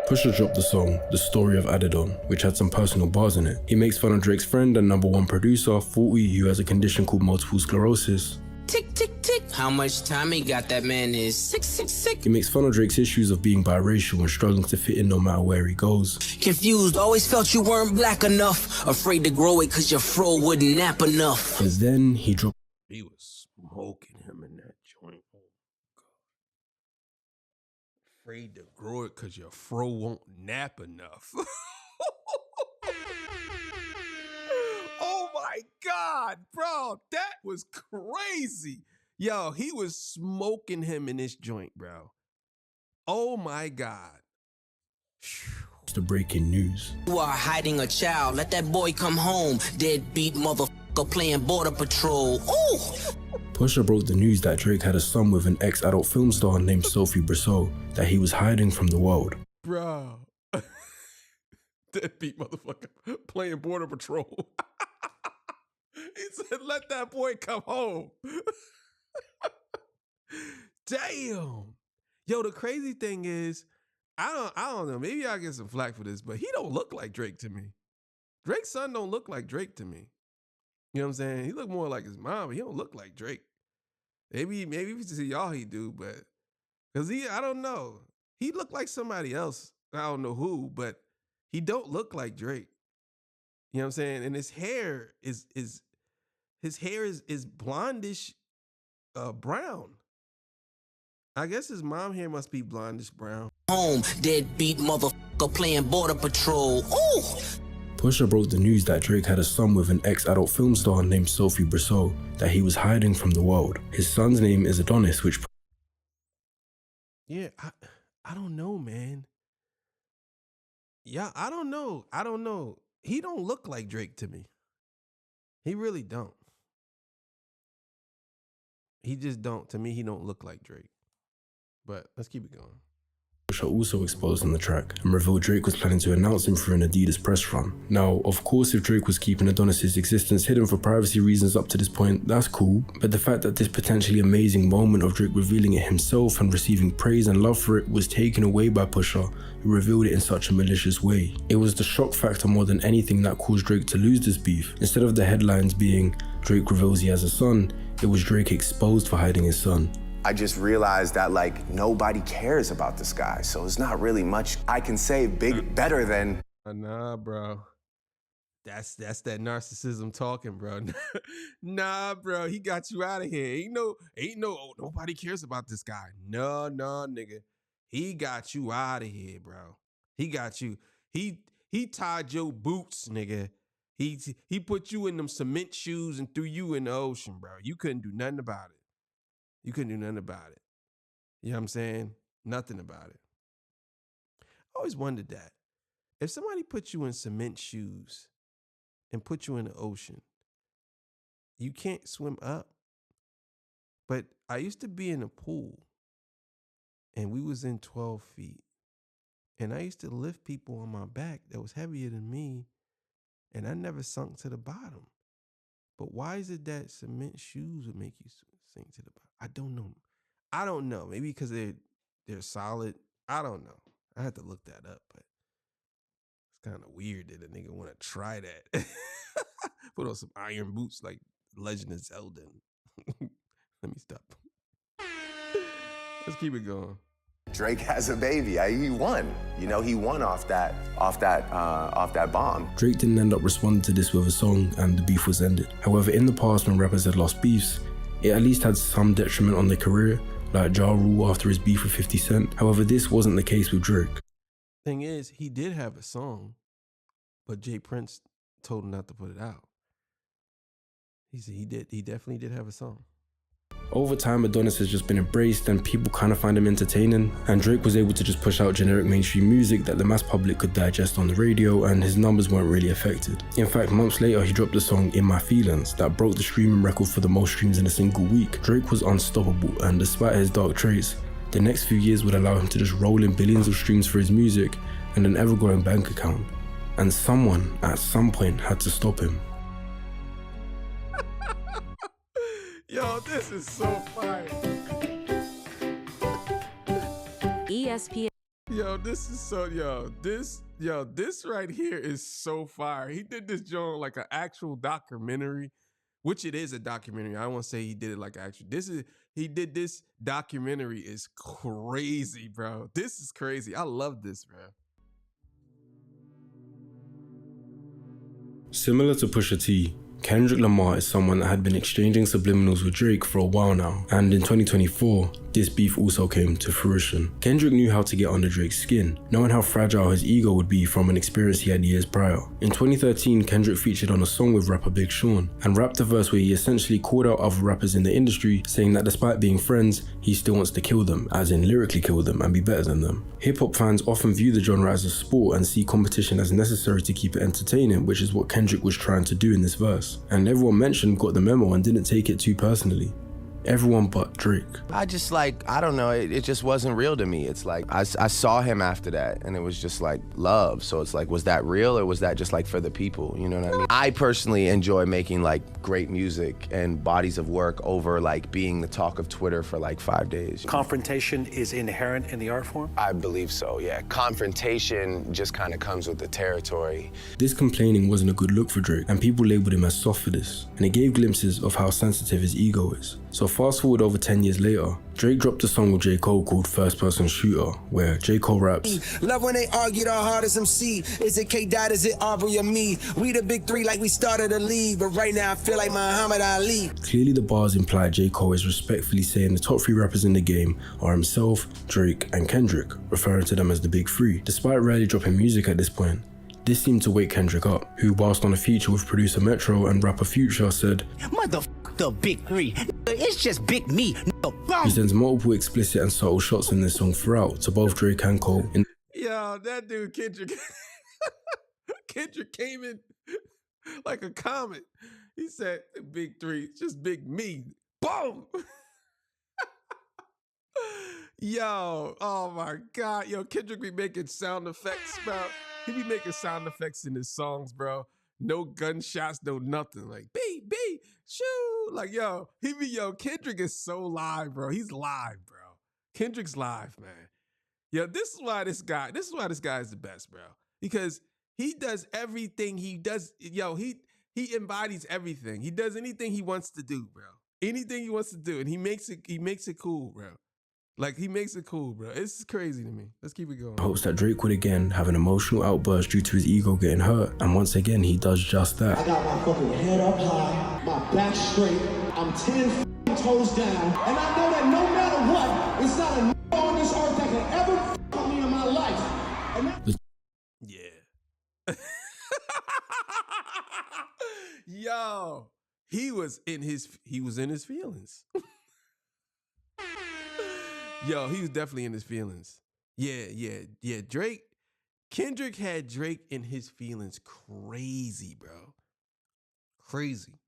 Pusha dropped the song, The Story of Adidon, which had some personal bars in it. He makes fun of Drake's friend and #1 producer, 40, who has a condition called multiple sclerosis. Tick, tick, tick. How much time he got? That man is sick, sick, sick. He makes fun of Drake's issues of being biracial and struggling to fit in no matter where he goes. Confused, always felt you weren't black enough. Afraid to grow it cause your fro wouldn't nap enough. But then he dropped. He was smoking him in that joint. Oh, God. Afraid to grow it cause your fro won't nap enough. Oh my God, bro. That was crazy. Yo, he was smoking him in this joint, bro. Oh my God. The breaking news. You are hiding a child. Let that boy come home. Deadbeat motherfucker playing border patrol. Ooh! Pusha broke the news that Drake had a son with an ex-adult film star named Sophie Brousseau that he was hiding from the world. Bro. Deadbeat motherfucker playing border patrol. He said, let that boy come home. Damn. Yo, the crazy thing is, I don't know. Maybe I'll get some flack for this, but he don't look like Drake to me. Drake's son don't look like Drake to me. You know what I'm saying? He look more like his mom, but he don't look like Drake. Maybe if you see y'all he do, but because I don't know. He looked like somebody else. I don't know who, but he don't look like Drake. You know what I'm saying? And his hair is blondish brown. I guess his mom hair must be blondish brown. Home, deadbeat motherfucker playing border patrol. Ooh! Pusha broke the news that Drake had a son with an ex-adult film star named Sophie Brousseau that he was hiding from the world. His son's name is Adonis, which... Yeah, I don't know, man. Yeah, I don't know. He don't look like Drake to me. He really don't. He just don't. To me, he don't look like Drake. But let's keep it going. Pusha also exposed on the track and revealed Drake was planning to announce him through an Adidas press run. Now, of course, if Drake was keeping Adonis' existence hidden for privacy reasons up to this point, that's cool, but the fact that this potentially amazing moment of Drake revealing it himself and receiving praise and love for it was taken away by Pusha, who revealed it in such a malicious way. It was the shock factor more than anything that caused Drake to lose this beef. Instead of the headlines being, Drake reveals he has a son, it was Drake exposed for hiding his son. I just realized that like nobody cares about this guy, so there's not really much I can say better than. Nah, bro. That's that narcissism talking, bro. Nah, bro. He got you out of here. Nobody cares about this guy. No, nigga. He got you out of here, bro. He got you. He tied your boots, nigga. He put you in them cement shoes and threw you in the ocean, bro. You couldn't do nothing about it. You couldn't do nothing about it. You know what I'm saying? Nothing about it. I always wondered that. If somebody put you in cement shoes and put you in the ocean, you can't swim up. But I used to be in a pool and we was in 12 feet. And I used to lift people on my back that was heavier than me and I never sunk to the bottom. But why is it that cement shoes would make you sink to the bottom? I don't know. Maybe because they're solid. I don't know. I had to look that up, but it's kind of weird that a nigga want to try that. Put on some iron boots like Legend of Zelda. Let me stop. Let's keep it going. Drake has a baby. He won. You know, he won off that bomb. Drake didn't end up responding to this with a song and the beef was ended. However, in the past when rappers had lost beefs, it at least had some detriment on their career, like Ja Rule after his beef with 50 Cent. However, this wasn't the case with Drake. Thing is, he did have a song, but Jay Prince told him not to put it out. He said he definitely did have a song. Over time, Adonis has just been embraced and people kind of find him entertaining, and Drake was able to just push out generic mainstream music that the mass public could digest on the radio, and his numbers weren't really affected. In fact, months later, he dropped the song In My Feelings that broke the streaming record for the most streams in a single week. Drake was unstoppable, and despite his dark traits, the next few years would allow him to just roll in billions of streams for his music and an ever-growing bank account. And someone, at some point, had to stop him. Yo, this is so fire. ESPN. Yo, this is so, this right here is so fire. He did this joint like an actual documentary, which it is a documentary. I don't want to say he did it like actual. He did this documentary is crazy, bro. This is crazy. I love this, bro. Similar to Pusha T, Kendrick Lamar is someone that had been exchanging subliminals with Drake for a while now, and in 2024, this beef also came to fruition. Kendrick knew how to get under Drake's skin, knowing how fragile his ego would be from an experience he had years prior. In 2013, Kendrick featured on a song with rapper Big Sean and rapped a verse where he essentially called out other rappers in the industry, saying that despite being friends, he still wants to kill them, as in lyrically kill them and be better than them. Hip-hop fans often view the genre as a sport and see competition as necessary to keep it entertaining, which is what Kendrick was trying to do in this verse. And everyone mentioned got the memo and didn't take it too personally. Everyone but Drake. I just I don't know, it just wasn't real to me. It's like, I saw him after that and it was just like love. So it's like, was that real or was that just like for the people? You know what I mean? I personally enjoy making like great music and bodies of work over like being the talk of Twitter for like 5 days. Confrontation is inherent in the art form? I believe so, yeah. Confrontation just kind of comes with the territory. This complaining wasn't a good look for Drake, and people labeled him as soft for this, and it gave glimpses of how sensitive his ego is. So fast forward over 10 years later, Drake dropped a song with J. Cole called First Person Shooter, where J. Cole raps, "Love when they argue the hardest MC. Is it K-Dot, is it Aubrey or me? We the big three like we started a league, but right now I feel like Muhammad Ali." Clearly the bars imply J. Cole is respectfully saying the top 3 rappers in the game are himself, Drake, and Kendrick, referring to them as the big 3. Despite rarely dropping music at this point, this seemed to wake Kendrick up, who whilst on a feature with producer Metro and rapper Future said, "The big 3. It's just big me." He sends multiple explicit and subtle shots in this song throughout to both Drake and Cole. Yo, that dude Kendrick, Kendrick came in like a comet. He said, "Big 3, it's just big me." Boom. Yo, oh my God. Yo, Kendrick be making sound effects, bro. He be making sound effects in his songs, bro. No gunshots, no nothing. Like, B, shoo. Like, yo, Kendrick is so live, bro. He's live, bro. Kendrick's live, man. Yo, this is why this guy is the best, bro. Because he does everything he does. Yo, he embodies everything. He does anything he wants to do, bro. Anything he wants to do. And he makes it cool, bro. Like, he makes it cool, bro. It's crazy to me. Let's keep it going. Hopes that Drake would again have an emotional outburst due to his ego getting hurt, and once again he does just that. I got my fucking head up high, my back straight, I'm 10 toes down, and I know that no matter what, it's not a n on this earth that can ever fuck me in my life. And yeah. Yo, he was in his feelings. Yo, he was definitely in his feelings. Yeah. Kendrick had Drake in his feelings crazy, bro. Crazy.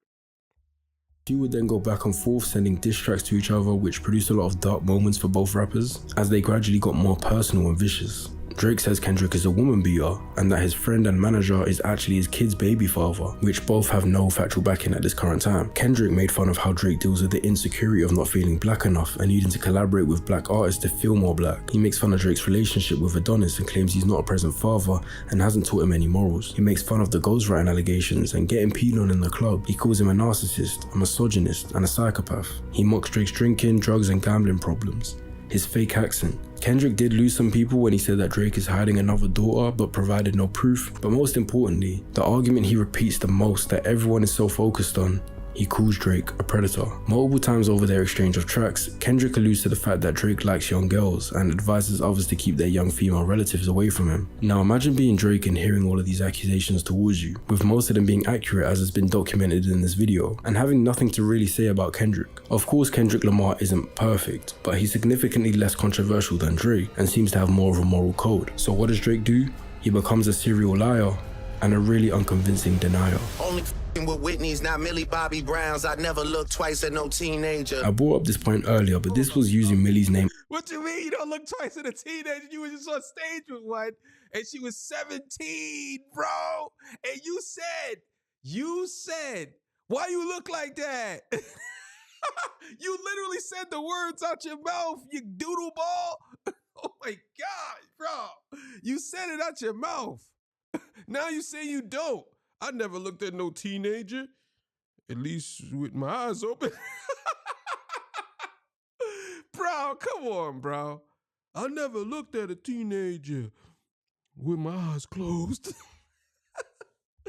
He would then go back and forth sending diss tracks to each other, which produced a lot of dark moments for both rappers, as they gradually got more personal and vicious. Drake says Kendrick is a woman beater, and that his friend and manager is actually his kid's baby father, which both have no factual backing at this current time. Kendrick made fun of how Drake deals with the insecurity of not feeling black enough and needing to collaborate with black artists to feel more black. He makes fun of Drake's relationship with Adonis and claims he's not a present father and hasn't taught him any morals. He makes fun of the ghostwriting allegations and getting peed on in the club. He calls him a narcissist, a misogynist, and a psychopath. He mocks Drake's drinking, drugs, and gambling problems. His fake accent. Kendrick did lose some people when he said that Drake is hiding another daughter but provided no proof. But most importantly, the argument he repeats the most that everyone is so focused on, he calls Drake a predator. Multiple times over their exchange of tracks, Kendrick alludes to the fact that Drake likes young girls and advises others to keep their young female relatives away from him. Now imagine being Drake and hearing all of these accusations towards you, with most of them being accurate as has been documented in this video, and having nothing to really say about Kendrick. Of course Kendrick Lamar isn't perfect, but he's significantly less controversial than Drake and seems to have more of a moral code. So what does Drake do? He becomes a serial liar and a really unconvincing denier. Only with Whitney's, not Millie Bobby Brown's. I never looked twice at no teenager. I brought up this point earlier, but this was using Millie's name. What you mean you don't look twice at a teenager? You were just on stage with one, and she was 17, bro. And you said, why you look like that? You literally said the words out your mouth, you doodle ball. Oh my God, bro. You said it out your mouth. Now you say you don't. I never looked at no teenager, at least with my eyes open. Bro, come on, bro. I never looked at a teenager with my eyes closed.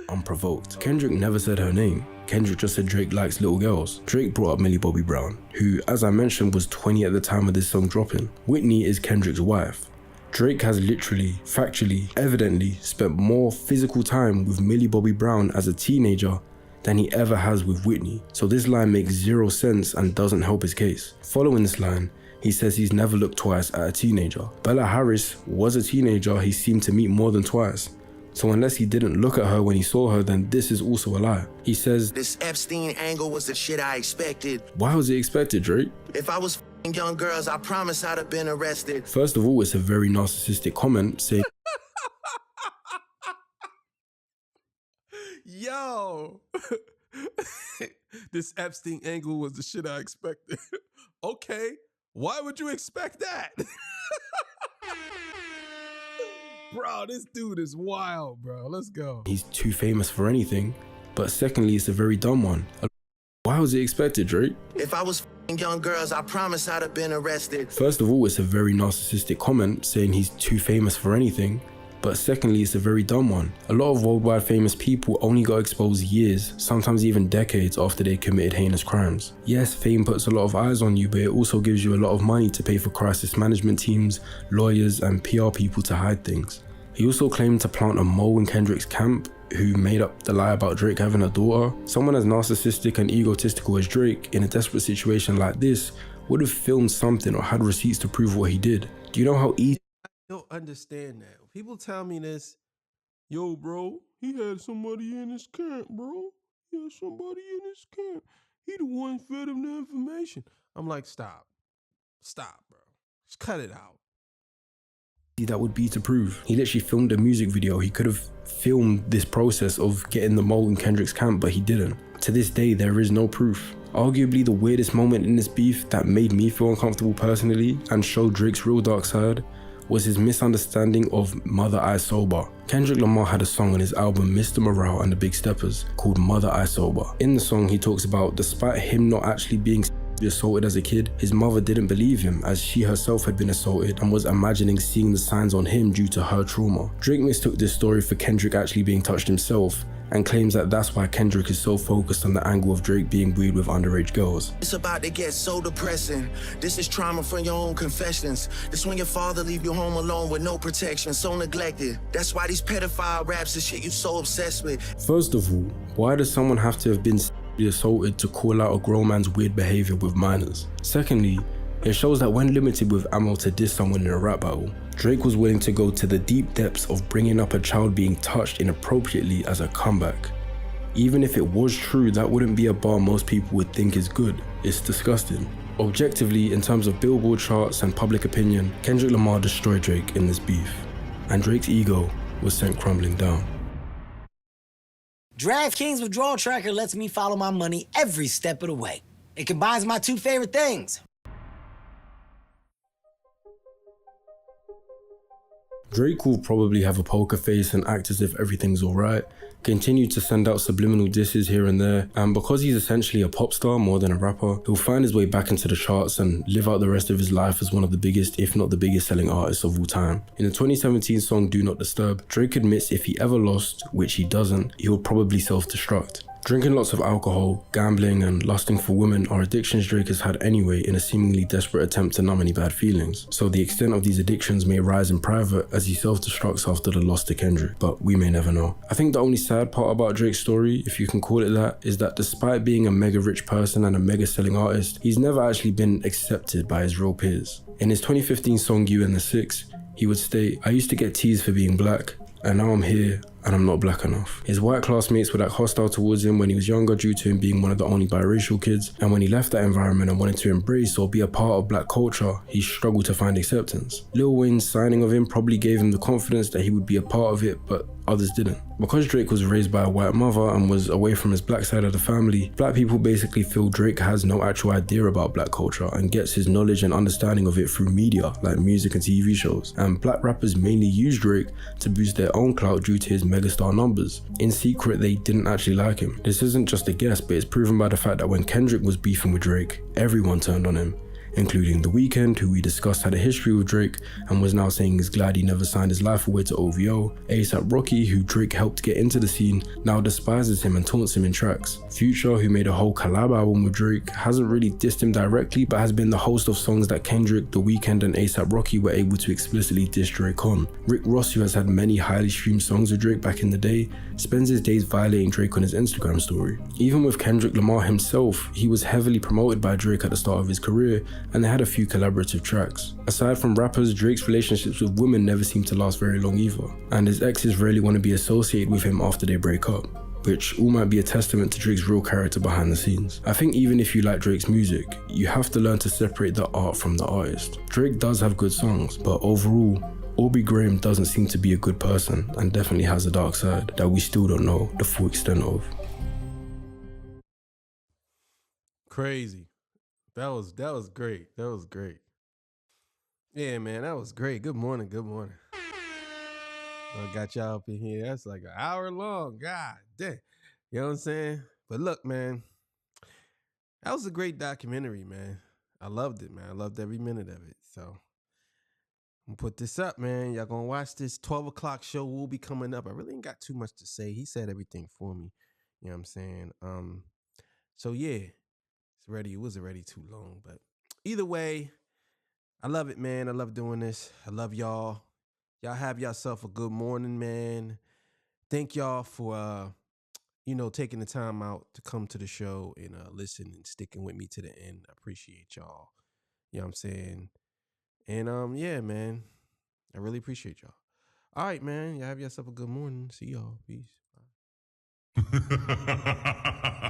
unprovoked. Kendrick never said her name. Kendrick just said Drake likes little girls. Drake brought up Millie Bobby Brown, who, as I mentioned, was 20 at the time of this song dropping. Whitney is Kendrick's wife. Drake has literally, factually, evidently spent more physical time with Millie Bobby Brown as a teenager than he ever has with Whitney. So this line makes zero sense and doesn't help his case. Following this line, he says he's never looked twice at a teenager. Bella Harris was a teenager he seemed to meet more than twice. So unless he didn't look at her when he saw her, then this is also a lie. He says, "This Epstein angle was the shit I expected. Why was it expected, Drake? If I was f***ing young girls, I promise I'd have been arrested." First of all, it's a very narcissistic comment saying, Yo, this Epstein angle was the shit I expected. Okay, why would you expect that? Bro, this dude is wild, bro. Let's go. He's too famous for anything. But secondly, it's a very dumb one. Why was it expected, Drake? If I was f***ing young girls, I promise I'd have been arrested. First of all, it's a very narcissistic comment saying he's too famous for anything. But secondly, it's a very dumb one. A lot of worldwide famous people only got exposed years, sometimes even decades after they committed heinous crimes. Yes, fame puts a lot of eyes on you, but it also gives you a lot of money to pay for crisis management teams, lawyers, and PR people to hide things. He also claimed to plant a mole in Kendrick's camp, who made up the lie about Drake having a daughter. Someone as narcissistic and egotistical as Drake, in a desperate situation like this, would have filmed something or had receipts to prove what he did. Do you know how easy... I don't understand that. People tell me this, yo, bro, he had somebody in his camp, bro. He had somebody in his camp. He the one fed him the information. I'm like, stop. Stop, bro. Just cut it out. That would be to prove. He literally filmed a music video. He could have filmed this process of getting the mole in Kendrick's camp, but he didn't. To this day, there is no proof. Arguably the weirdest moment in this beef that made me feel uncomfortable personally and showed Drake's real dark side was his misunderstanding of Mother I Sober. Kendrick Lamar had a song on his album Mr. Morale and the Big Steppers called Mother I Sober. In the song, he talks about despite him not actually being assaulted as a kid, his mother didn't believe him as she herself had been assaulted and was imagining seeing the signs on him due to her trauma. Drake mistook this story for Kendrick actually being touched himself and claims that that's why Kendrick is so focused on the angle of Drake being weird with underage girls. It's about to get so depressing. This is trauma from your own confessions. This when your father leave you home alone with no protection, so neglected. That's why these pedophile raps and shit you so obsessed with. First of all, why does someone have to have been assaulted to call out a grown man's weird behavior with minors? Secondly, it shows that when limited with ammo to diss someone in a rap battle, Drake was willing to go to the deep depths of bringing up a child being touched inappropriately as a comeback. Even if it was true, that wouldn't be a bar most people would think is good. It's disgusting. Objectively, in terms of Billboard charts and public opinion, Kendrick Lamar destroyed Drake in this beef, and Drake's ego was sent crumbling down. DraftKings Withdrawal Tracker lets me follow my money every step of the way. It combines my two favorite things. Drake will probably have a poker face and act as if everything's alright, continue to send out subliminal disses here and there, and because he's essentially a pop star more than a rapper, he'll find his way back into the charts and live out the rest of his life as one of the biggest, if not the biggest selling artists of all time. In the 2017 song Do Not Disturb, Drake admits if he ever lost, which he doesn't, he'll probably self-destruct. Drinking lots of alcohol, gambling, and lusting for women are addictions Drake has had anyway in a seemingly desperate attempt to numb any bad feelings. So the extent of these addictions may rise in private as he self-destructs after the loss to Kendrick, but we may never know. I think the only sad part about Drake's story, if you can call it that, is that despite being a mega rich person and a mega selling artist, he's never actually been accepted by his real peers. In his 2015 song You and the Six, he would state, "I used to get teased for being black, and now I'm here and I'm not black enough." His white classmates were hostile towards him when he was younger due to him being one of the only biracial kids, and when he left that environment and wanted to embrace or be a part of black culture, he struggled to find acceptance. Lil Wayne's signing of him probably gave him the confidence that he would be a part of it, but others didn't. Because Drake was raised by a white mother and was away from his black side of the family, black people basically feel Drake has no actual idea about black culture and gets his knowledge and understanding of it through media like music and TV shows, and black rappers mainly use Drake to boost their own clout due to his megastar numbers. In secret, they didn't actually like him. This isn't just a guess, but it's proven by the fact that when Kendrick was beefing with Drake, everyone turned on him. including The Weeknd, who we discussed had a history with Drake and was now saying he's glad he never signed his life away to OVO, ASAP Rocky, who Drake helped get into the scene, now despises him and taunts him in tracks. Future, who made a whole collab album with Drake, hasn't really dissed him directly, but has been the host of songs that Kendrick, The Weeknd and ASAP Rocky were able to explicitly diss Drake on. Rick Ross, who has had many highly streamed songs with Drake back in the day, spends his days violating Drake on his Instagram story. Even with Kendrick Lamar himself, he was heavily promoted by Drake at the start of his career, and they had a few collaborative tracks. Aside from rappers, Drake's relationships with women never seem to last very long either, and his exes rarely want to be associated with him after they break up, which all might be a testament to Drake's real character behind the scenes. I think even if you like Drake's music, you have to learn to separate the art from the artist. Drake does have good songs, but overall, Aubrey Graham doesn't seem to be a good person and definitely has a dark side that we still don't know the full extent of. Crazy. That was great. That was great. Yeah, man, that was great. Good morning. I got y'all up in here. That's like an hour long. God damn. You know what I'm saying? But look, man, that was a great documentary, man. I loved it, man. I loved every minute of it. So I'm gonna put this up, man. Y'all gonna watch this 12 o'clock show. Will be coming up. I really ain't got too much to say. He said everything for me. You know what I'm saying? So yeah, it's ready. It wasn't ready too long, but either way, I love it, man. I love doing this. I love y'all. Y'all have yourself a good morning, man. Thank y'all for, taking the time out to come to the show and listen and sticking with me to the end. I appreciate y'all. You know what I'm saying? And, yeah, man, I really appreciate y'all. All right, man. Y'all have yourself a good morning. See y'all. Peace. Bye.